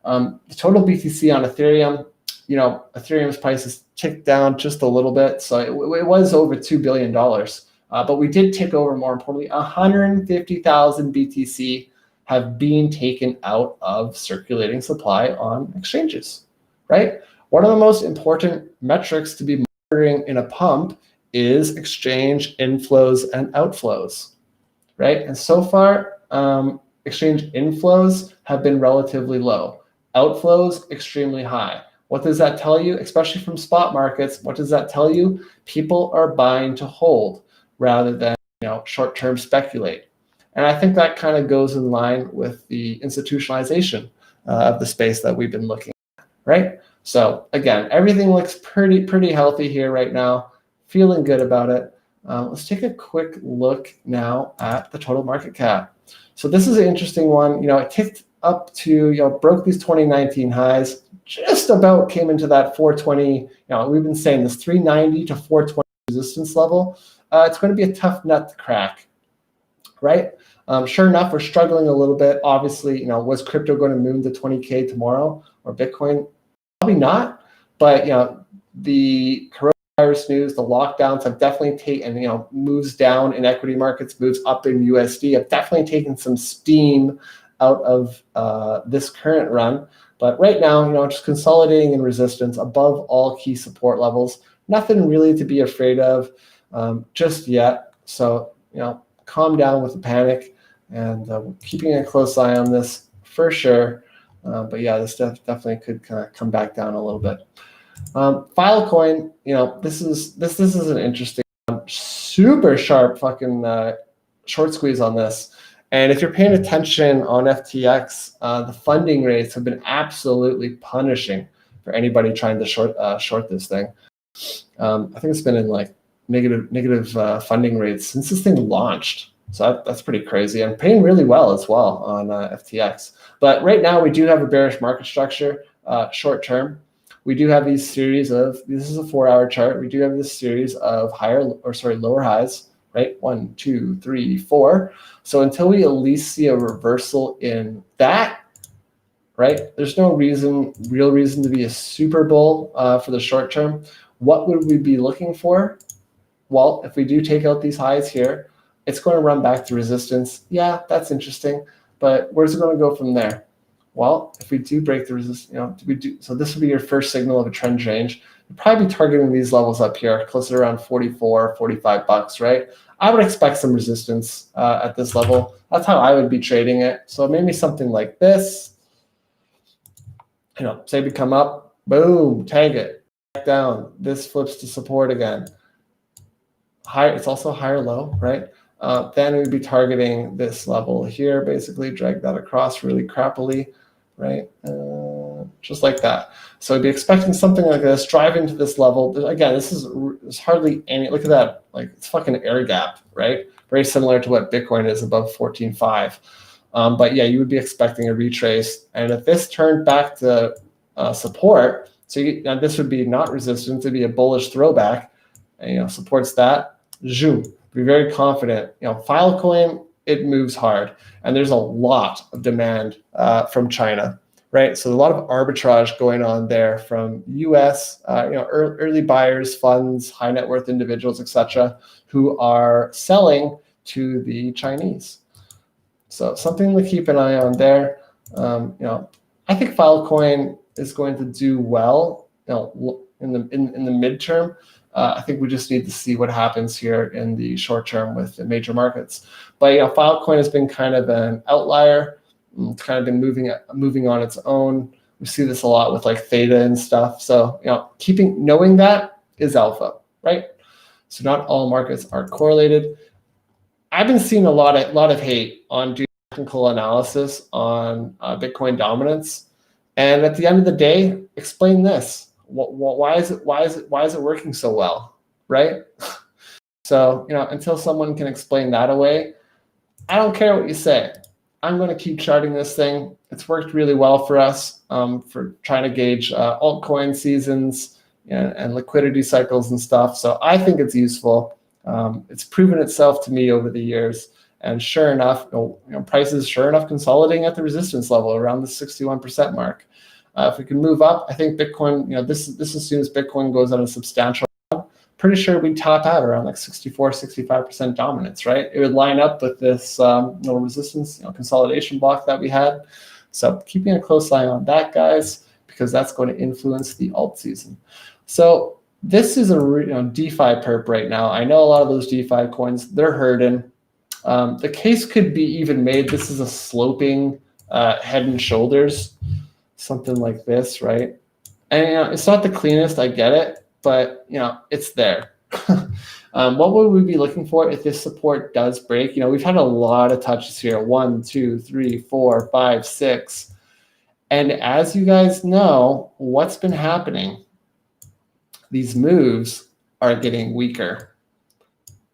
The total BTC on Ethereum, Ethereum's price has ticked down just a little bit. So it was over $2 billion. But we did tick over, more importantly, 150,000 BTC have been taken out of circulating supply on exchanges, right? One of the most important metrics to be monitoring in a pump is exchange inflows and outflows, right? And so far, exchange inflows have been relatively low. Outflows, extremely high. What does that tell you? Especially from spot markets, what does that tell you? People are buying to hold rather than short-term speculate. And I think that kind of goes in line with the institutionalization of the space that we've been looking at, right? So again, everything looks pretty healthy here right now. Feeling good about it. Let's take a quick look now at the total market cap. So this is an interesting one. It ticked up to, broke these 2019 highs, just about came into that 420. We've been saying this 390 to 420 resistance level. It's going to be a tough nut to crack, right? Sure enough, we're struggling a little bit. Obviously, was crypto going to move to 20K tomorrow or Bitcoin? Probably not. But the coronavirus news, the lockdowns have definitely taken, moves down in equity markets, moves up in USD, have definitely taken some steam out of this current run. But right now, just consolidating in resistance above all key support levels. Nothing really to be afraid of just yet. So, calm down with the panic, and keeping a close eye on this for sure. But yeah, this definitely could kind of come back down a little bit. Filecoin, this is an interesting one. Super sharp fucking short squeeze on this. And if you're paying attention on FTX, the funding rates have been absolutely punishing for anybody trying to short this thing. I think it's been in like negative funding rates since this thing launched. So that's pretty crazy, and paying really well as well on FTX. But right now we do have a bearish market structure short term. We do have these series of, this is a 4-hour chart. We do have this series of lower highs, right? 1, 2, 3, 4. So until we at least see a reversal in that, right? There's no real reason to be a super bull for the short term. What would we be looking for? Well, if we do take out these highs here, it's going to run back to resistance. Yeah, that's interesting. But where's it going to go from there? Well, if we do break the resistance, so this would be your first signal of a trend change. You'd probably be targeting these levels up here, closer to around 44, 45 bucks, right? I would expect some resistance at this level. That's how I would be trading it. So maybe something like this. Say we come up, boom, tag it, back down. This flips to support again. Higher, it's also higher low, right? Then we'd be targeting this level here, basically drag that across really crappily, right? Just like that. So I'd be expecting something like this, drive into this level. Again, there's hardly any, look at that, like it's fucking air gap, right? Very similar to what Bitcoin is above 14.5. But yeah, you would be expecting a retrace. And if this turned back to support, so now this would be not resistance, it'd be a bullish throwback, and supports that, zoom. Be very confident. Filecoin, it moves hard, and there's a lot of demand from China, right? So a lot of arbitrage going on there from U.S. Early buyers, funds, high net worth individuals, etc., who are selling to the Chinese. So something to keep an eye on there. I think Filecoin is going to do well, in the midterm. I think we just need to see what happens here in the short term with the major markets. But Filecoin has been kind of an outlier. It's kind of been moving on its own. We see this a lot with like THETA and stuff. So knowing that is alpha, right? So not all markets are correlated. I've been seeing a lot of hate on doing technical analysis on Bitcoin dominance, and at the end of the day, explain this. Why is it working so well, right? So until someone can explain that away, I don't care what you say. I'm going to keep charting this thing. It's worked really well for us for trying to gauge altcoin seasons and liquidity cycles and stuff. So I think it's useful. It's proven itself to me over the years. And sure enough, prices consolidating at the resistance level around the 61% mark. If we can move up, I think Bitcoin, this assumes Bitcoin goes on a substantial run. Pretty sure we top out around like 64, 65% dominance, right? It would line up with this little resistance, consolidation block that we had. So keeping a close eye on that, guys, because that's going to influence the alt season. So this is a DeFi perp right now. I know a lot of those DeFi coins, they're hurting. The case could be even made. This is a sloping head and shoulders, something like this, right? And it's not the cleanest, I get it, but it's there. What would we be looking for if this support does break? We've had a lot of touches here. 1, 2, 3, 4, 5, 6. And as you guys know, what's been happening? These moves are getting weaker,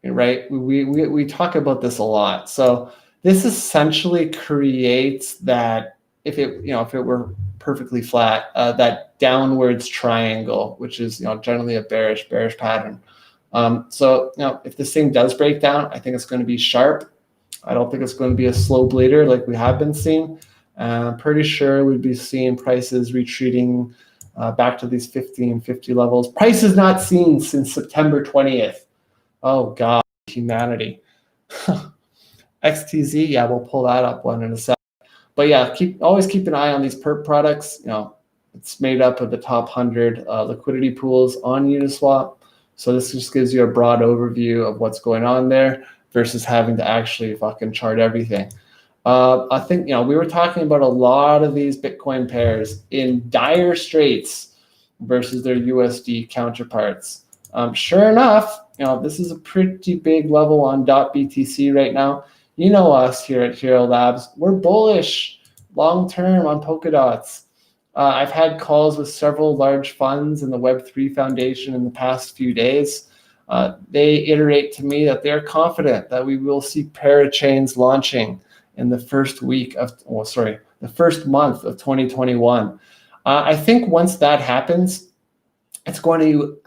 right? We talk about this a lot. So this essentially creates that if it were perfectly flat, that downwards triangle, which is generally a bearish pattern. So if this thing does break down, I think it's going to be sharp. I don't think it's going to be a slow bleeder like we have been seeing. Pretty sure we'd be seeing prices retreating back to these 50 and 50 levels. Prices not seen since September 20th. Oh God, humanity. XTZ, yeah, we'll pull that up one in a sec. But yeah, always keep an eye on these perp products. It's made up of the top 100 liquidity pools on Uniswap. So this just gives you a broad overview of what's going on there versus having to actually fucking chart everything. I think, we were talking about a lot of these Bitcoin pairs in dire straits versus their USD counterparts. Sure enough, this is a pretty big level on .BTC right now. Us here at Hxro Labs, we're bullish long-term on Polkadots. I've had calls with several large funds in the Web3 Foundation in the past few days. They iterate to me that they're confident that we will see parachains launching in the first the first month of 2021. I think once that happens, it's going to,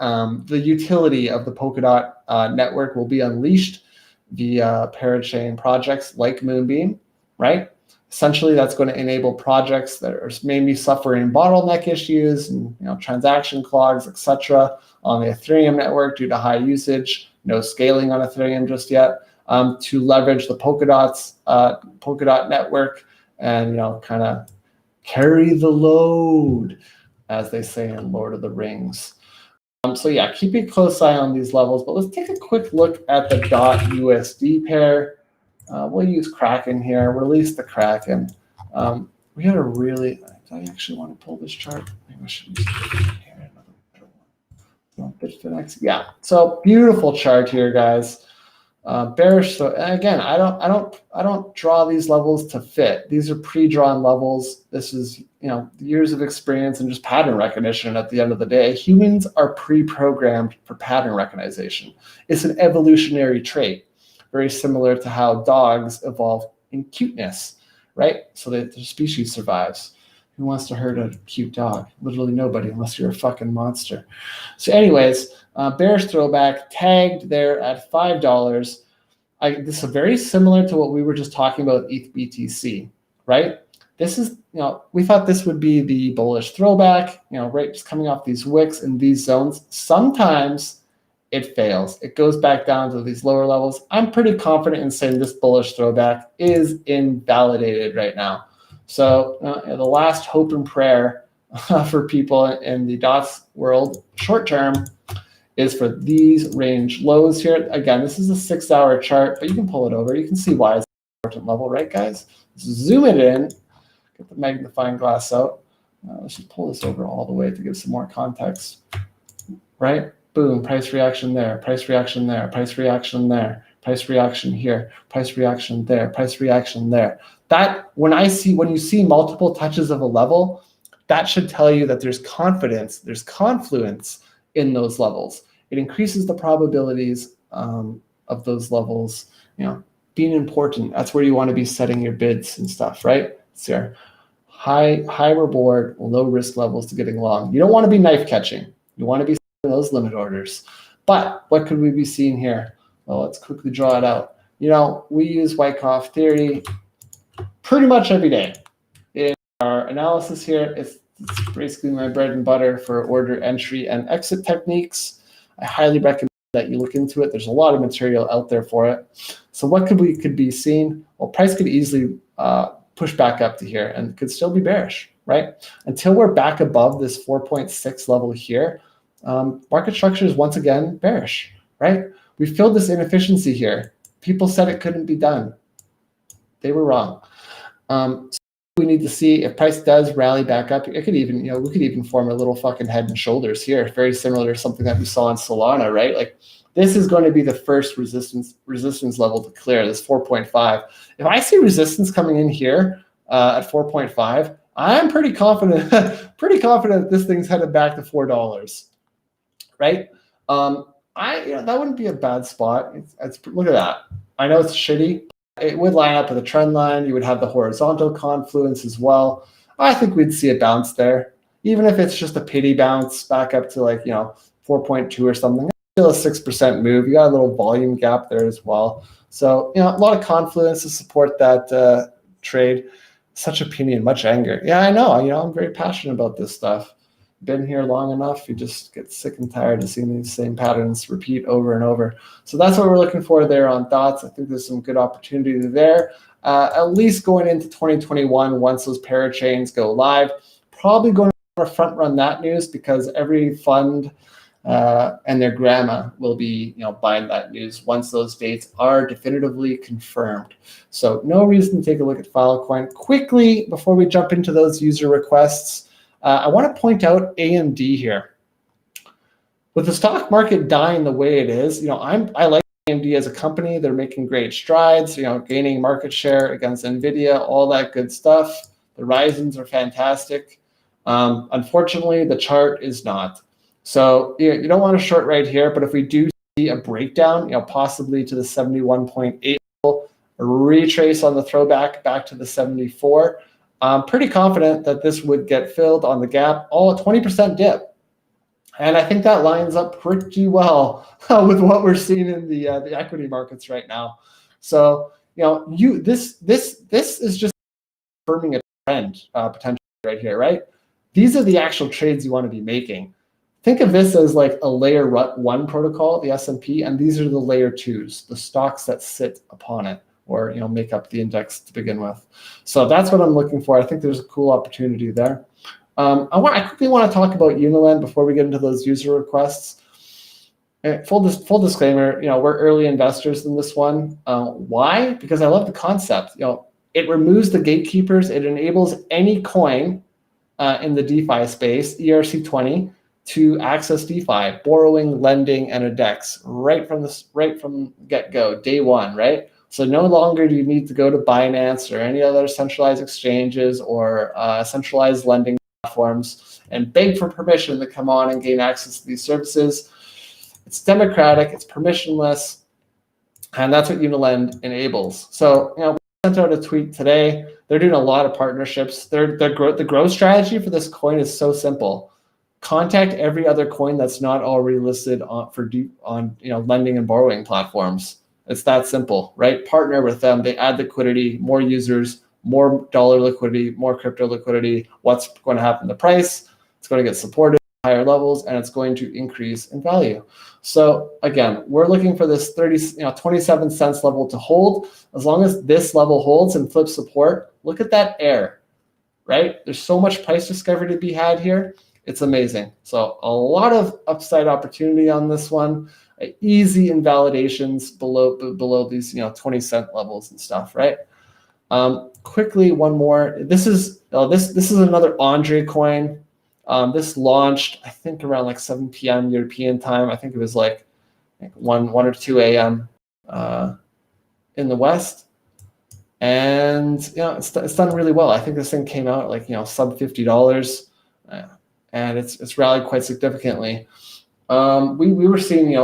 the utility of the Polkadot network will be unleashed via parachain projects like Moonbeam, right? Essentially, that's going to enable projects that are maybe suffering bottleneck issues and transaction clogs, etc., on the Ethereum network due to high usage, no scaling on Ethereum just yet, to leverage the Polkadot network and kind of carry the load, as they say in Lord of the Rings. So yeah, keep a close eye on these levels, but let's take a quick look at the .USD pair. We'll use Kraken here, release the Kraken. We had a really, do I actually want to pull this chart? Maybe I should use here. Bitfinex, yeah. So beautiful chart here, guys. Bearish. So again, I don't draw these levels to fit. These are pre-drawn levels. This is years of experience and just pattern recognition. At the end of the day, humans are pre-programmed for pattern recognition. It's an evolutionary trait, very similar to how dogs evolve in cuteness, right? So that the species survives. Who wants to hurt a cute dog? Literally nobody, unless you're a fucking monster. So anyways, bearish throwback tagged there at $5. This is very similar to what we were just talking about with ETH BTC, right? This is, we thought this would be the bullish throwback, right? Just coming off these wicks in these zones. Sometimes it fails. It goes back down to these lower levels. I'm pretty confident in saying this bullish throwback is invalidated right now. So the last hope and prayer for people in the DOTS world, short term, is for these range lows here. Again, this is a 6-hour chart, but you can pull it over. You can see why it's an important level, right, guys? Let's zoom it in, get the magnifying glass out. Let's just pull this over all the way to give some more context, right? Boom, price reaction there, price reaction there, price reaction there, price reaction here, price reaction there, price reaction there. That when you see multiple touches of a level, that should tell you that there's confidence, there's confluence in those levels. It increases the probabilities of those levels, being important. That's where you want to be setting your bids and stuff, right? It's your high reward, low risk levels to getting long. You don't want to be knife catching. You want to be setting those limit orders. But what could we be seeing here? Well, let's quickly draw it out. We use Wyckoff theory pretty much every day. In our analysis here, it's It's basically my bread and butter for order entry and exit techniques. I highly recommend that you look into it. There's a lot of material out there for it. So what could be seen? Well, price could easily push back up to here and could still be bearish, right? Until we're back above this 4.6 level here, market structure is once again bearish, right? We filled this inefficiency here. People said it couldn't be done. They were wrong. So we need to see if price does rally back up. It could even, we could even form a little fucking head and shoulders here, very similar to something that we saw in Solana, right? Like this is going to be the first resistance level to clear, this 4.5. If I see resistance coming in here at 4.5, I'm pretty confident, this thing's headed back to $4, right? That wouldn't be a bad spot. Look at that. I know it's shitty. It would line up with a trend line. You would have the horizontal confluence as well. I think we'd see a bounce there, even if it's just a pity bounce back up to 4.2 or something. Still a 6% move. You got a little volume gap there as well. So a lot of confluence to support that trade. Such opinion, much anger. Yeah, I know. I'm very passionate about this stuff. Been here long enough, you just get sick and tired of seeing these same patterns repeat over and over. So that's what we're looking for there on thoughts. I think there's some good opportunity there, at least going into 2021 once those parachains go live. Probably going to front run that news because every fund and their grandma will be buying that news once those dates are definitively confirmed. So no reason to take a look at Filecoin. Quickly, before we jump into those user requests, I want to point out AMD here. With the stock market dying the way it is, I like AMD as a company. They're making great strides, gaining market share against NVIDIA, all that good stuff. The Ryzens are fantastic. Unfortunately, the chart is not. So you don't want to short right here, but if we do see a breakdown, possibly to the 71.8 level, a retrace on the throwback back to the 74, I'm pretty confident that this would get filled on the gap, all a 20% dip. And I think that lines up pretty well with what we're seeing in the equity markets right now. So, this is just confirming a trend potentially right here, right? These are the actual trades you want to be making. Think of this as like a layer 1 protocol, the S&P, and these are the layer 2s, the stocks that sit upon it, or make up the index to begin with. So that's what I'm looking for. I think there's a cool opportunity there. I quickly want to talk about Uniland before we get into those user requests. Full disclaimer, we're early investors in this one. Why? Because I love the concept. It removes the gatekeepers. It enables any coin in the DeFi space, ERC20, to access DeFi, borrowing, lending, and a DEX right from get-go, day one, right? So no longer do you need to go to Binance or any other centralized exchanges or centralized lending platforms and beg for permission to come on and gain access to these services. It's democratic, it's permissionless, and that's what Uniland enables. So we sent out a tweet today. They're doing a lot of partnerships. The growth strategy for this coin is so simple. Contact every other coin that's not already listed on lending and borrowing platforms. It's that simple, right? Partner with them. They add liquidity, more users, more dollar liquidity, more crypto liquidity. What's going to happen to the price? It's going to get supported at higher levels, and it's going to increase in value. So again, we're looking for this 27 cents level to hold. As long as this level holds and flips support, look at that air, right? There's so much price discovery to be had here. It's amazing. So a lot of upside opportunity on this one. Easy invalidations below these 20 cent levels and stuff, right? Quickly, one more. This is another Andre coin. This launched, I think, around like 7 p.m. European time. I think it was like 1 or 2 a.m. In the West, and it's done really well. I think this thing came out like sub $50, and it's rallied quite significantly. We were seeing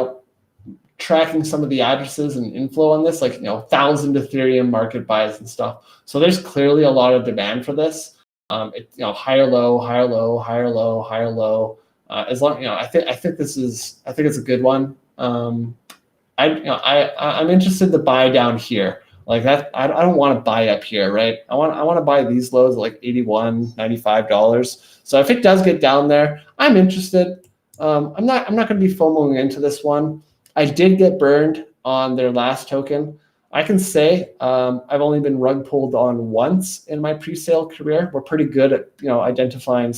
tracking some of the addresses and inflow on this, like 1,000 Ethereum market buys and stuff. So there's clearly a lot of demand for this. Higher low, higher low, higher low, higher low. As long I think it's a good one. I'm interested to buy down here. Like that, I don't want to buy up here, right? I want to buy these lows at like $81, $95. So if it does get down there, I'm interested. I'm not going to be FOMOing into this one. I did get burned on their last token. I can say I've only been rug pulled on once in my pre-sale career. We're pretty good at identifying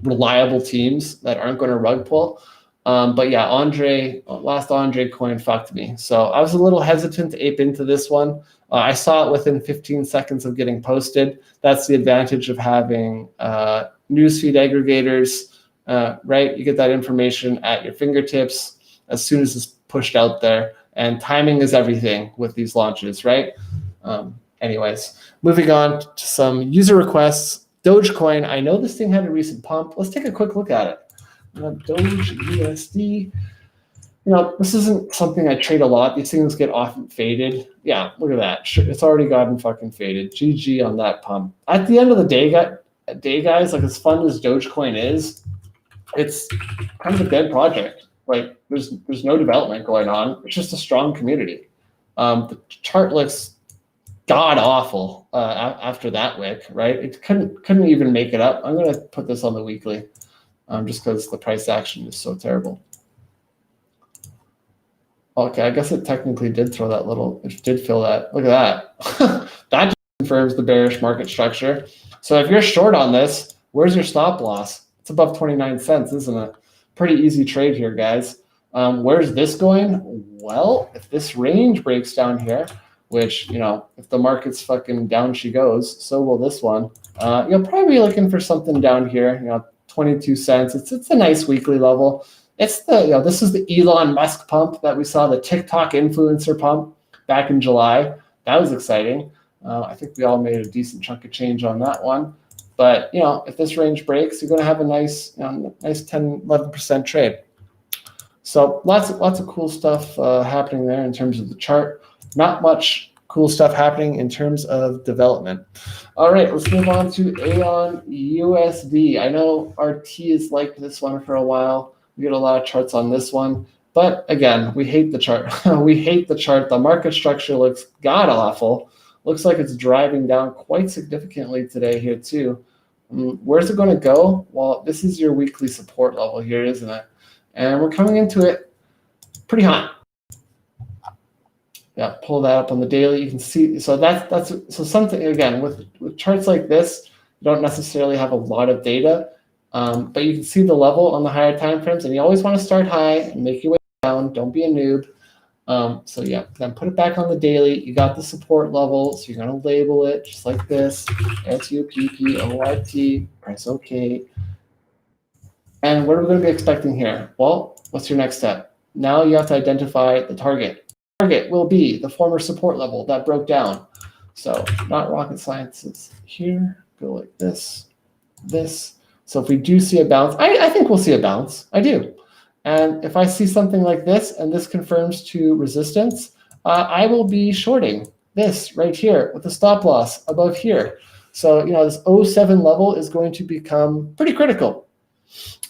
reliable teams that aren't going to rug pull. But yeah, last Andre coin fucked me. So I was a little hesitant to ape into this one. I saw it within 15 seconds of getting posted. That's the advantage of having newsfeed aggregators, right? You get that information at your fingertips as soon as it's pushed out there. And timing is everything with these launches, right? Anyways, moving on to some user requests. Dogecoin, I know this thing had a recent pump. Let's take a quick look at it. Doge USD. This isn't something I trade a lot. These things get often faded. Yeah, look at that. It's already gotten fucking faded. GG on that pump. At the end of the day, guys, like as fun as Dogecoin is, it's kind of a dead project. Like there's no development going on. It's just a strong community. The chart looks god awful after that wick, right? It couldn't even make it up. I'm gonna put this on the weekly, just because the price action is so terrible. Okay, I guess it technically did throw that little. It did fill that. Look at that. That just confirms the bearish market structure. So if you're short on this, where's your stop loss? It's above 29 cents, isn't it? Pretty easy trade here, guys. Where's this going? Well, if this range breaks down here, which, if the market's fucking down she goes, so will this one. You'll probably be looking for something down here, 22 cents. It's a nice weekly level. It's the, this is the Elon Musk pump that we saw, the TikTok influencer pump back in July. That was exciting. I think we all made a decent chunk of change on that one. But, if this range breaks, you're going to have a nice, nice 10, 11% trade. So lots of cool stuff happening there in terms of the chart. Not much cool stuff happening in terms of development. All right, let's move on to AION USD. I know RT has liked this one for a while. We get a lot of charts on this one. But again, we hate the chart. We hate the chart. The market structure looks god awful. Looks like it's driving down quite significantly today here too. Where's it going to go? Well, this is your weekly support level here, isn't it? And we're coming into it pretty hot. Yeah, pull that up on the daily. You can see. So that's something, again, with charts like this, you don't necessarily have a lot of data, but you can see the level on the higher time frames, and you always want to start high and make your way down. Don't be a noob. So yeah, then put it back on the daily. You got the support level, so you're going to label it just like this: SUPPORT, press OK. And what are we going to be expecting here? Well, what's your next step? Now you have to identify the target. Target will be the former support level that broke down. So not rocket science. It's here. Go like this, this. So if we do see a bounce, I think we'll see a bounce. I do. And if I see something like this, and this confirms to resistance, I will be shorting this right here with a stop loss above here. So this 07 level is going to become pretty critical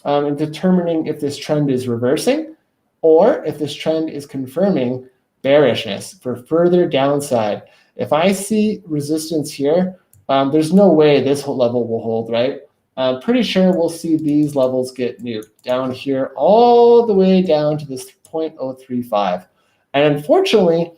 in determining if this trend is reversing or if this trend is confirming bearishness for further downside. If I see resistance here, there's no way this whole level will hold, right? I'm pretty sure we'll see these levels get nuked down here all the way down to this 0.035. And unfortunately,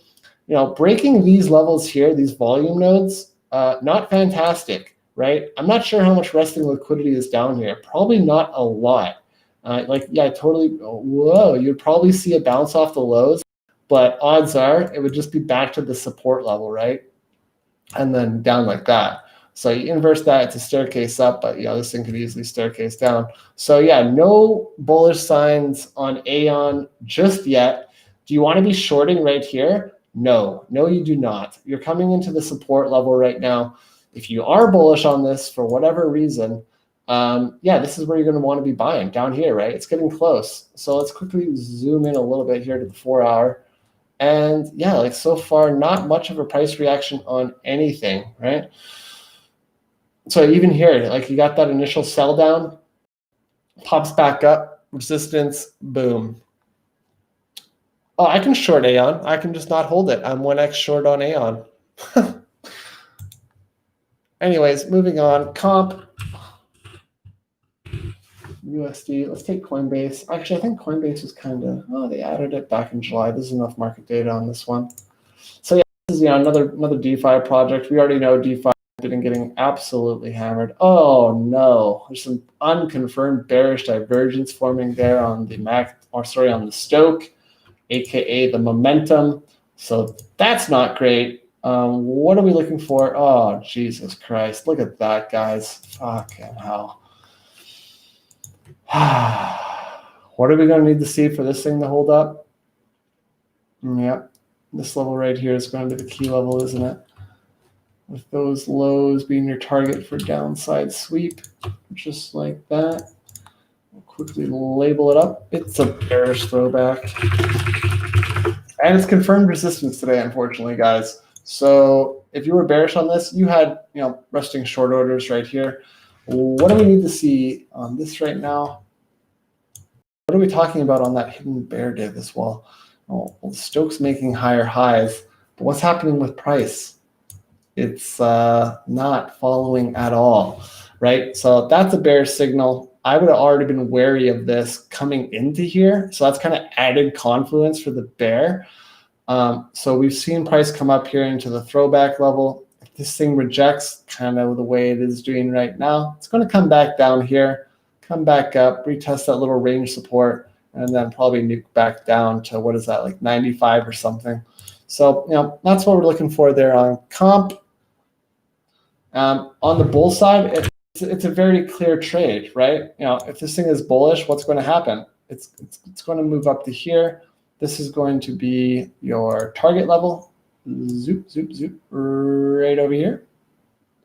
breaking these levels here, these volume nodes, not fantastic, right? I'm not sure how much resting liquidity is down here. Probably not a lot. Totally, whoa, you'd probably see a bounce off the lows, but odds are it would just be back to the support level, right? And then down like that. So you inverse that, it's a staircase up, but this thing could easily staircase down. So yeah, no bullish signs on AION just yet. Do you want to be shorting right here? No, you do not. You're coming into the support level right now. If you are bullish on this for whatever reason, this is where you're going to want to be buying down here, right? It's getting close. So let's quickly zoom in a little bit here to the 4 hour. And yeah, so far, not much of a price reaction on anything, right? So even here, you got that initial sell down, pops back up, resistance, boom. Oh, I can short AION. I can just not hold it. I'm 1x short on AION. Anyways, moving on. Comp. USD. Let's take Coinbase. Actually, I think Coinbase was kind of, oh, they added it back in July. There's enough market data on this one. So yeah, this is another DeFi project. We already know DeFi has been getting absolutely hammered. Oh no, there's some unconfirmed bearish divergence forming there on the on the Stoke, aka the momentum. So that's not great. What are we looking for? Oh, Jesus Christ. Look at that, guys. Fucking hell. What are we going to need to see for this thing to hold up? Yep. This level right here is going to be the key level, isn't it? With those lows being your target for downside sweep, just like that. We'll quickly label it up. It's a bearish throwback. And it's confirmed resistance today, unfortunately, guys. So if you were bearish on this, you had resting short orders right here. What do we need to see on this right now? What are we talking about on that hidden bear div as well? Oh, well, Stoke's making higher highs, but what's happening with price? It's not following at all, right? So that's a bear signal. I would have already been wary of this coming into here. So that's kind of added confluence for the bear. So we've seen price come up here into the throwback level. If this thing rejects kind of the way it is doing right now, it's going to come back down here, come back up, retest that little range support, and then probably nuke back down to, what is that, like 95 or something. So, that's what we're looking for there on comp. On the bull side, it's a very clear trade, right? If this thing is bullish, what's going to happen? It's going to move up to here. This is going to be your target level. Zoop, zoop, zoop, right over here.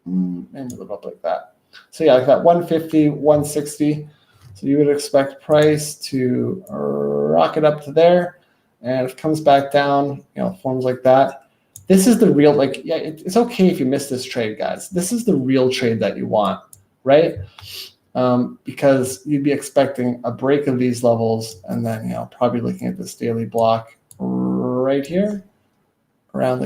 And move up like that. So yeah, like that 150, 160. So you would expect price to rocket up to there. And if it comes back down, forms like that. This is the real, it's okay if you miss this trade, guys. This is the real trade that you want, right? Because you'd be expecting a break of these levels and then, probably looking at this daily block right here around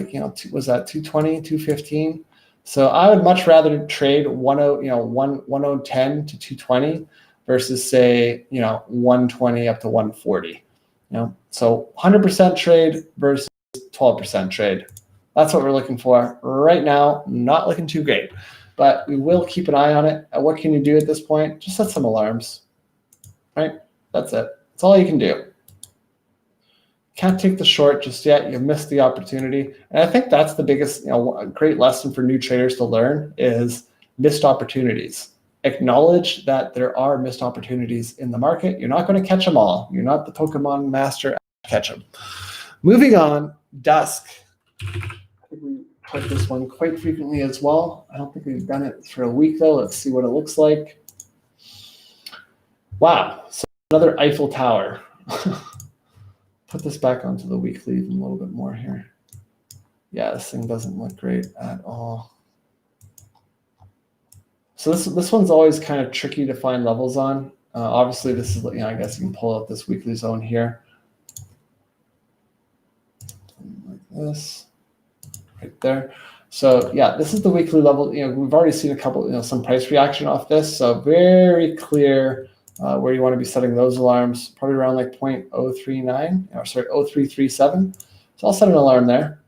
was that 220, 215? So I would much rather trade 1010 to 220 versus say, 120 up to 140. So 100% trade versus 12% trade. That's what we're looking for right now. Not looking too great, but we will keep an eye on it. What can you do at this point? Just set some alarms, right? That's it. That's all you can do. Can't take the short just yet. You've missed the opportunity. And I think that's the biggest, great lesson for new traders to learn is missed opportunities. Acknowledge that there are missed opportunities in the market. You're not going to catch them all. You're not the Pokemon master. Catch them. Moving on, DUSK. I think we put this one quite frequently as well. I don't think we've done it for a week though. Let's see what it looks like. Wow, so another Eiffel Tower. Put this back onto the weekly even a little bit more here. Yeah, this thing doesn't look great at all. So this one's always kind of tricky to find levels on. Obviously, this is, I guess you can pull out this weekly zone here. Like this, right there. So yeah, this is the weekly level. We've already seen a couple, some price reaction off this. So very clear where you want to be setting those alarms, probably around like 0.039, or sorry, 0.0337. So I'll set an alarm there.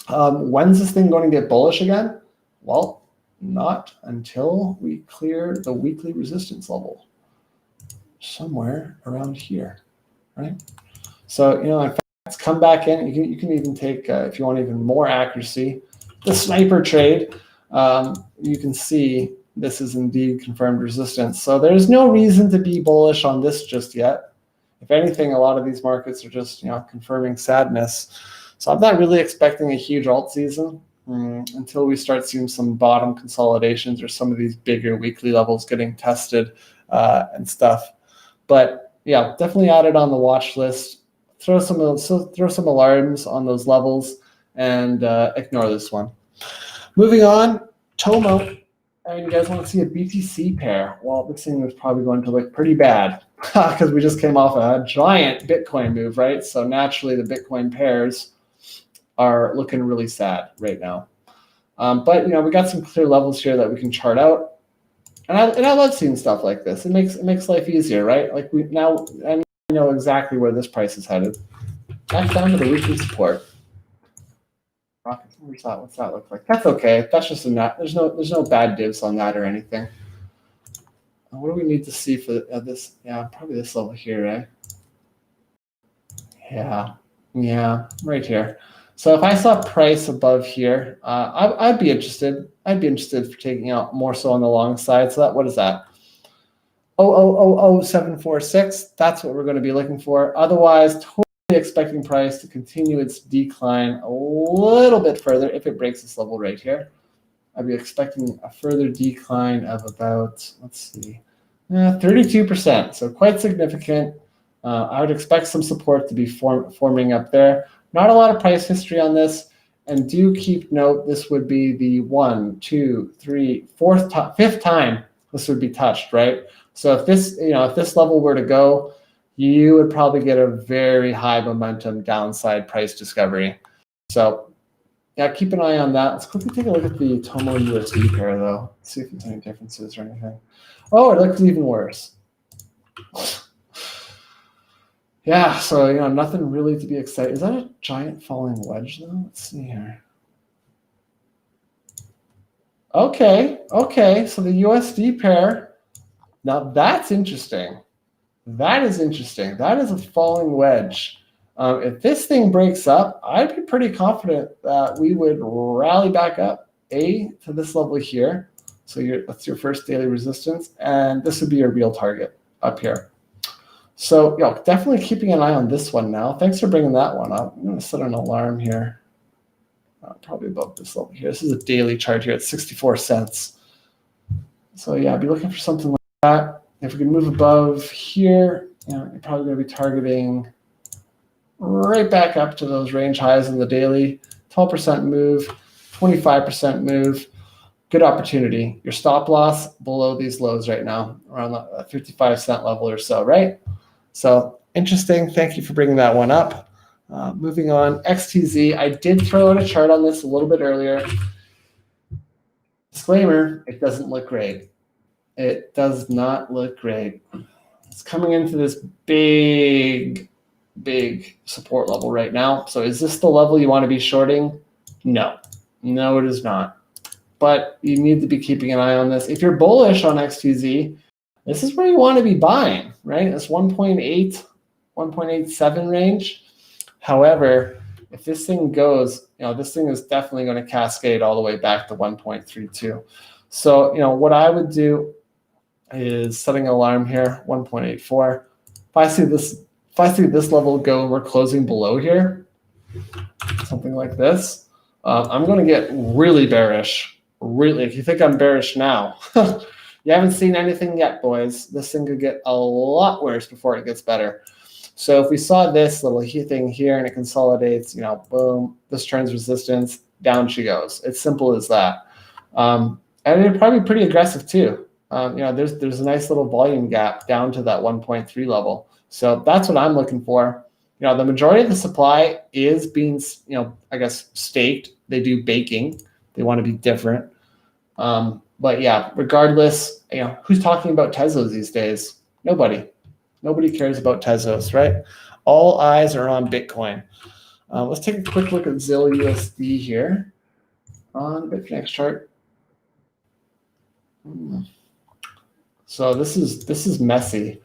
When's this thing going to get bullish again? Well, not until we clear the weekly resistance level somewhere around here, right? So, in fact, it's come back in. You can even take, if you want even more accuracy, the sniper trade. You can see this is indeed confirmed resistance. So there's no reason to be bullish on this just yet. If anything, a lot of these markets are just, confirming sadness. So I'm not really expecting a huge alt season until we start seeing some bottom consolidations or some of these bigger weekly levels getting tested and stuff. But yeah, definitely add it on the watch list. Throw some alarms on those levels and ignore this one. Moving on, TOMO. And you guys want to see a BTC pair? Well, this thing is probably going to look pretty bad. because we just came off a giant Bitcoin move, right? So naturally the Bitcoin pairs are looking really sad right now. But we got some clear levels here that we can chart out. And I love seeing stuff like this. It makes life easier, right? Like we know exactly where this price is headed. Back down to the weekly support. What's that look like? That's okay. That's just a net. There's no bad divs on that or anything. What do we need to see for this? Yeah, probably this level here, right? Yeah, right here. So if I saw price above here, I'd be interested. I'd be interested for taking out more so on the long side. So what is that? 0.000746. That's what we're going to be looking for. Otherwise, totally expecting price to continue its decline a little bit further if it breaks this level right here. I'd be expecting a further decline of about, let's see, 32%. So quite significant. I would expect some support to be forming up there. Not a lot of price history on this. And do keep note, this would be the 1, 2, 3, 5th time this would be touched, right? So if this, if this level were to go, you would probably get a very high momentum downside price discovery. So yeah, keep an eye on that. Let's quickly take a look at the TOMO USD pair though. Let's see if there's any differences or anything. Oh, it looks even worse. Yeah, so nothing really to be excited. Is that a giant falling wedge though? Let's see here. Okay. So the USD pair. Now that's interesting. That is interesting. That is a falling wedge. If this thing breaks up, I'd be pretty confident that we would rally back up to this level here. So that's your first daily resistance, and this would be your real target up here. So definitely keeping an eye on this one now. Thanks for bringing that one up. I'm going to set an alarm here. Probably above this level here. This is a daily chart here at 64 cents. So yeah, I'd be looking for something like that. If we can move above here, you're probably going to be targeting right back up to those range highs in the daily. 12% move, 25% move. Good opportunity. Your stop loss below these lows right now, around the 55-cent level or so, right? So interesting. Thank you for bringing that one up. Moving on, XTZ. I did throw in a chart on this a little bit earlier. Disclaimer, it doesn't look great. It does not look great. It's coming into this big support level right now. So is this the level you want to be shorting? No, it is not. But you need to be keeping an eye on this. If you're bullish on XTZ, this is where you want to be buying, right? It's 1.8, 1.87 range. However, if this thing goes, this thing is definitely going to cascade all the way back to 1.32. So, what I would do is setting an alarm here, 1.84. If I see this level go and we're closing below here, something like this, I'm going to get really bearish. Really, if you think I'm bearish now, you haven't seen anything yet, boys. This thing could get a lot worse before it gets better. So if we saw this little thing here and it consolidates, boom, this turns resistance, down she goes. It's simple as that. And it'd probably be pretty aggressive too. There's a nice little volume gap down to that 1.3 level. So that's what I'm looking for. The majority of the supply is being, I guess, staked. They do baking. They want to be different. But yeah, regardless, who's talking about Tezos these days? Nobody. Nobody cares about Tezos, right? All eyes are on Bitcoin. Let's take a quick look at ZIL USD here on the Bitfinex chart. So this is messy.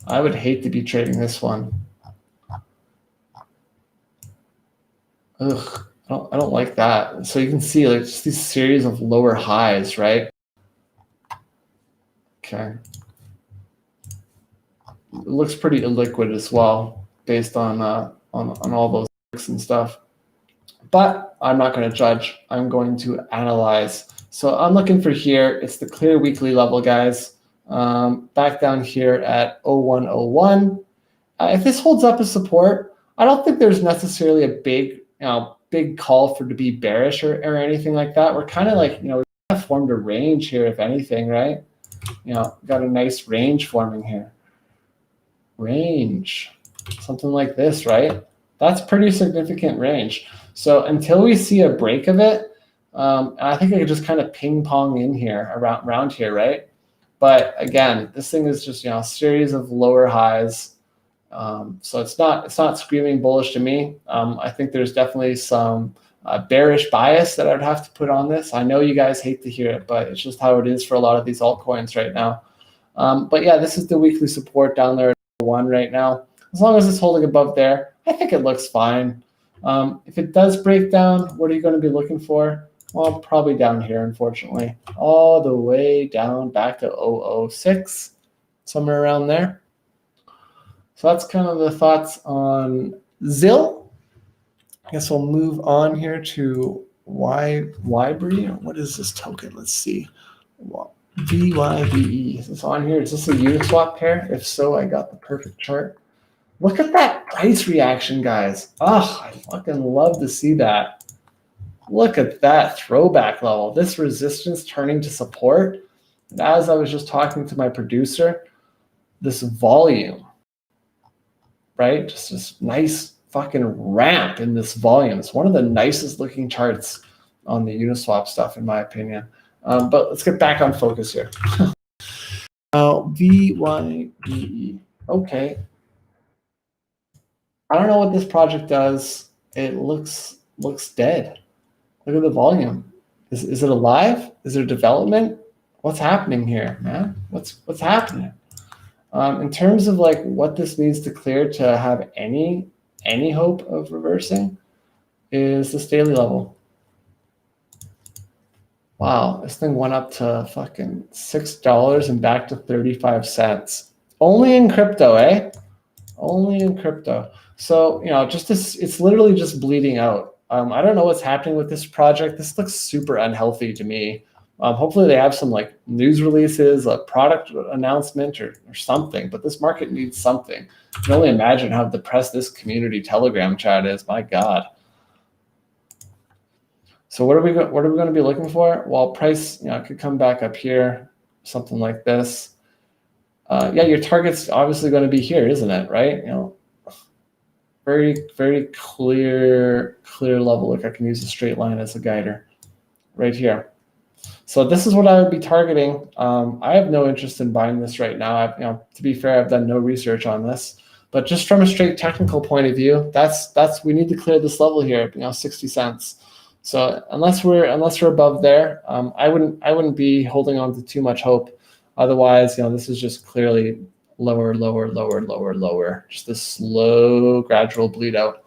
I would hate to be trading this one. Ugh, I don't like that. So you can see like just these series of lower highs, right? Okay. It looks pretty illiquid as well, based on all those clicks and stuff. But I'm not going to judge. I'm going to analyze. So I'm looking for here. It's the clear weekly level, guys. Back down here at 0101. If this holds up as support, I don't think there's necessarily a big call for to be bearish or anything like that. We're kind of like, we kind of formed a range here, if anything, right? Got a nice range forming here. range, something like this, right? That's pretty significant range. So until we see a break of it, I think I could just kind of ping pong in here around here, right? But again, this thing is just, a series of lower highs. So it's not screaming bullish to me. I think there's definitely some bearish bias that I'd have to put on this. I know you guys hate to hear it, but it's just how it is for a lot of these altcoins right now. But yeah, this is the weekly support down there at 1 right now. As long as it's holding above there, I think it looks fine. If it does break down, what are you going to be looking for? Well, probably down here, unfortunately. All the way down back to 006, somewhere around there. So that's kind of the thoughts on ZIL. I guess we'll move on here to YBRI. What is this token? Let's see. VYBE. Is this on here? Is this a Uniswap pair? If so, I got the perfect chart. Look at that price reaction, guys. Oh, I fucking love to see that. Look at that throwback level. This resistance turning to support. And as I was just talking to my producer, this volume, right? Just this nice fucking ramp in this volume. It's one of the nicest looking charts on the Uniswap stuff, in my opinion. But let's get back on focus here. VYBE. Okay. I don't know what this project does. It looks dead. Look at the volume. Is it alive? Is there development? What's happening here, man? What's happening? In terms of like what this needs to clear to have any hope of reversing is this daily level. Wow, this thing went up to fucking $6 and back to 35 cents. Only in crypto, eh? Only in crypto. So, just this, it's literally just bleeding out. I don't know what's happening with this project. This looks super unhealthy to me. Hopefully they have some like news releases, a product announcement or something, but this market needs something. I can only imagine how depressed this community Telegram chat is. My God. So what are we going to be looking for? Well, price, could come back up here, something like this. Yeah, your target's obviously going to be here, isn't it? Right? Very, very clear level. Look, I can use a straight line as a guider right here. So this is what I would be targeting. I have no interest in buying this right now. To be fair, I've done no research on this, but just from a straight technical point of view, we need to clear this level here, 60 cents. So unless we're above there, I wouldn't be holding on to too much hope. Otherwise, this is just clearly lower, just this slow, gradual bleed out.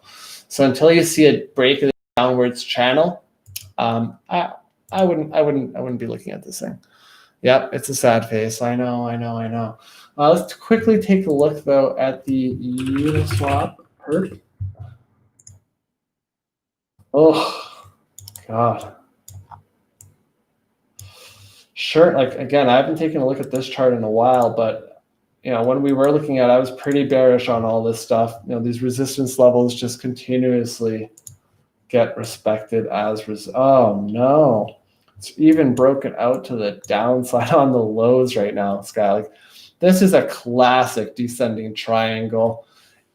So until you see a break of the downwards channel, I wouldn't be looking at this thing. Yep, it's a sad face. I know. Let's quickly take a look though at the Uniswap PERP. Oh God. Sure, like again, I haven't taken a look at this chart in a while, but when we were looking at it, I was pretty bearish on all this stuff. These resistance levels just continuously get respected as oh no. It's even broken out to the downside on the lows right now, Sky. Like, this is a classic descending triangle.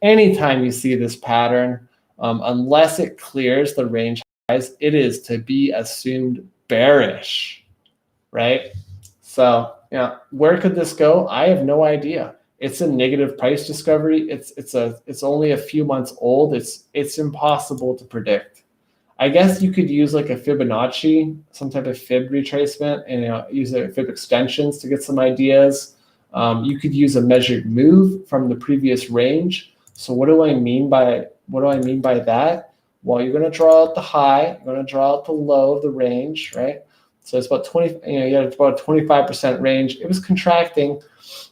Anytime you see this pattern, unless it clears the range highs, it is to be assumed bearish, right? So, where could this go? I have no idea. It's a negative price discovery. It's only a few months old. It's impossible to predict. I guess you could use like a Fibonacci, some type of fib retracement, and use a fib extensions to get some ideas. You could use a measured move from the previous range. So what do I mean by that? Well, you're going to draw out the high, you're going to draw out the low of the range, right? So it's about 20. You had about a 25% range. It was contracting,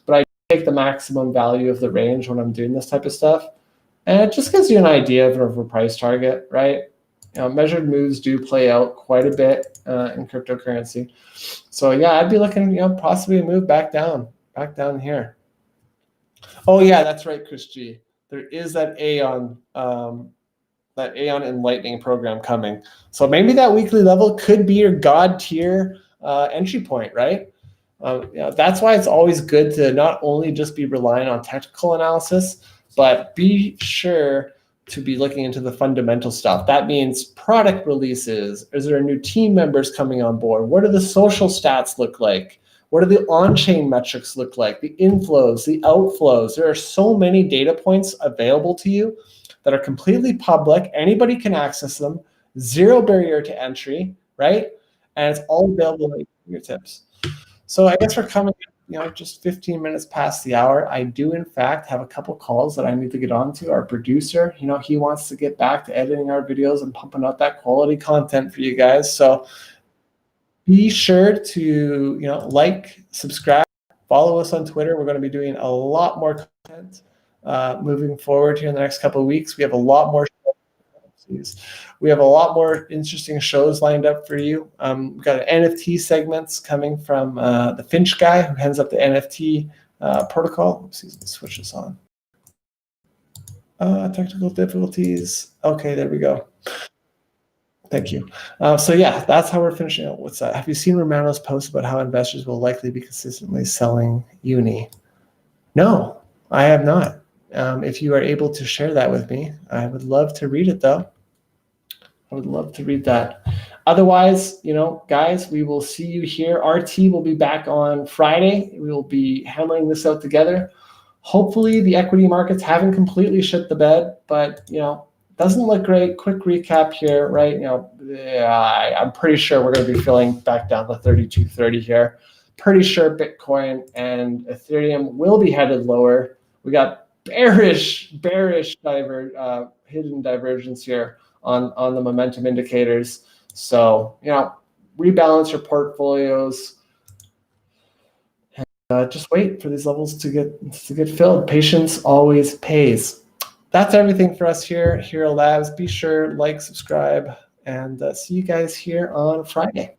but I take the maximum value of the range when I'm doing this type of stuff, and it just gives you an idea of a price target, right? Measured moves do play out quite a bit in cryptocurrency. So yeah, I'd be looking, possibly a move back down here. Oh yeah, that's right, Chris G. There is that AION Enlightening program coming. So maybe that weekly level could be your God tier entry point, right? That's why it's always good to not only just be relying on technical analysis, but be sure to be looking into the fundamental stuff. That means product releases. Is there new team members coming on board? What do the social stats look like? What do the on-chain metrics look like? The inflows, the outflows. There are so many data points available to you that are completely public. Anybody can access them. Zero barrier to entry, right? And it's all available at your tips. So I guess we're coming, just 15 minutes past the hour. I do, in fact, have a couple calls that I need to get on to. Our producer, he wants to get back to editing our videos and pumping out that quality content for you guys. So be sure to, like, subscribe, follow us on Twitter. We're going to be doing a lot more content moving forward here in the next couple of weeks. We have a lot more. We have a lot more interesting shows lined up for you. We've got NFT segments coming from the Finch guy who heads up the NFT protocol. Let's see, let's switch this on. Technical difficulties. Okay, there we go. Thank you. So yeah, that's how we're finishing up. What's that? Have you seen Romano's post about how investors will likely be consistently selling Uni? No, I have not. If you are able to share that with me, I would love to read it though. I would love to read that. Otherwise, guys, we will see you here. RT will be back on Friday. We will be hammering this out together. Hopefully the equity markets haven't completely shit the bed, but doesn't look great. Quick recap here, right? I'm pretty sure we're going to be filling back down to 3230 here. Pretty sure Bitcoin and Ethereum will be headed lower. We got bearish hidden divergence here on the momentum indicators. So, rebalance your portfolios. And, just wait for these levels to get filled. Patience always pays. That's everything for us here at Hxro Labs. Be sure, like, subscribe, and see you guys here on Friday.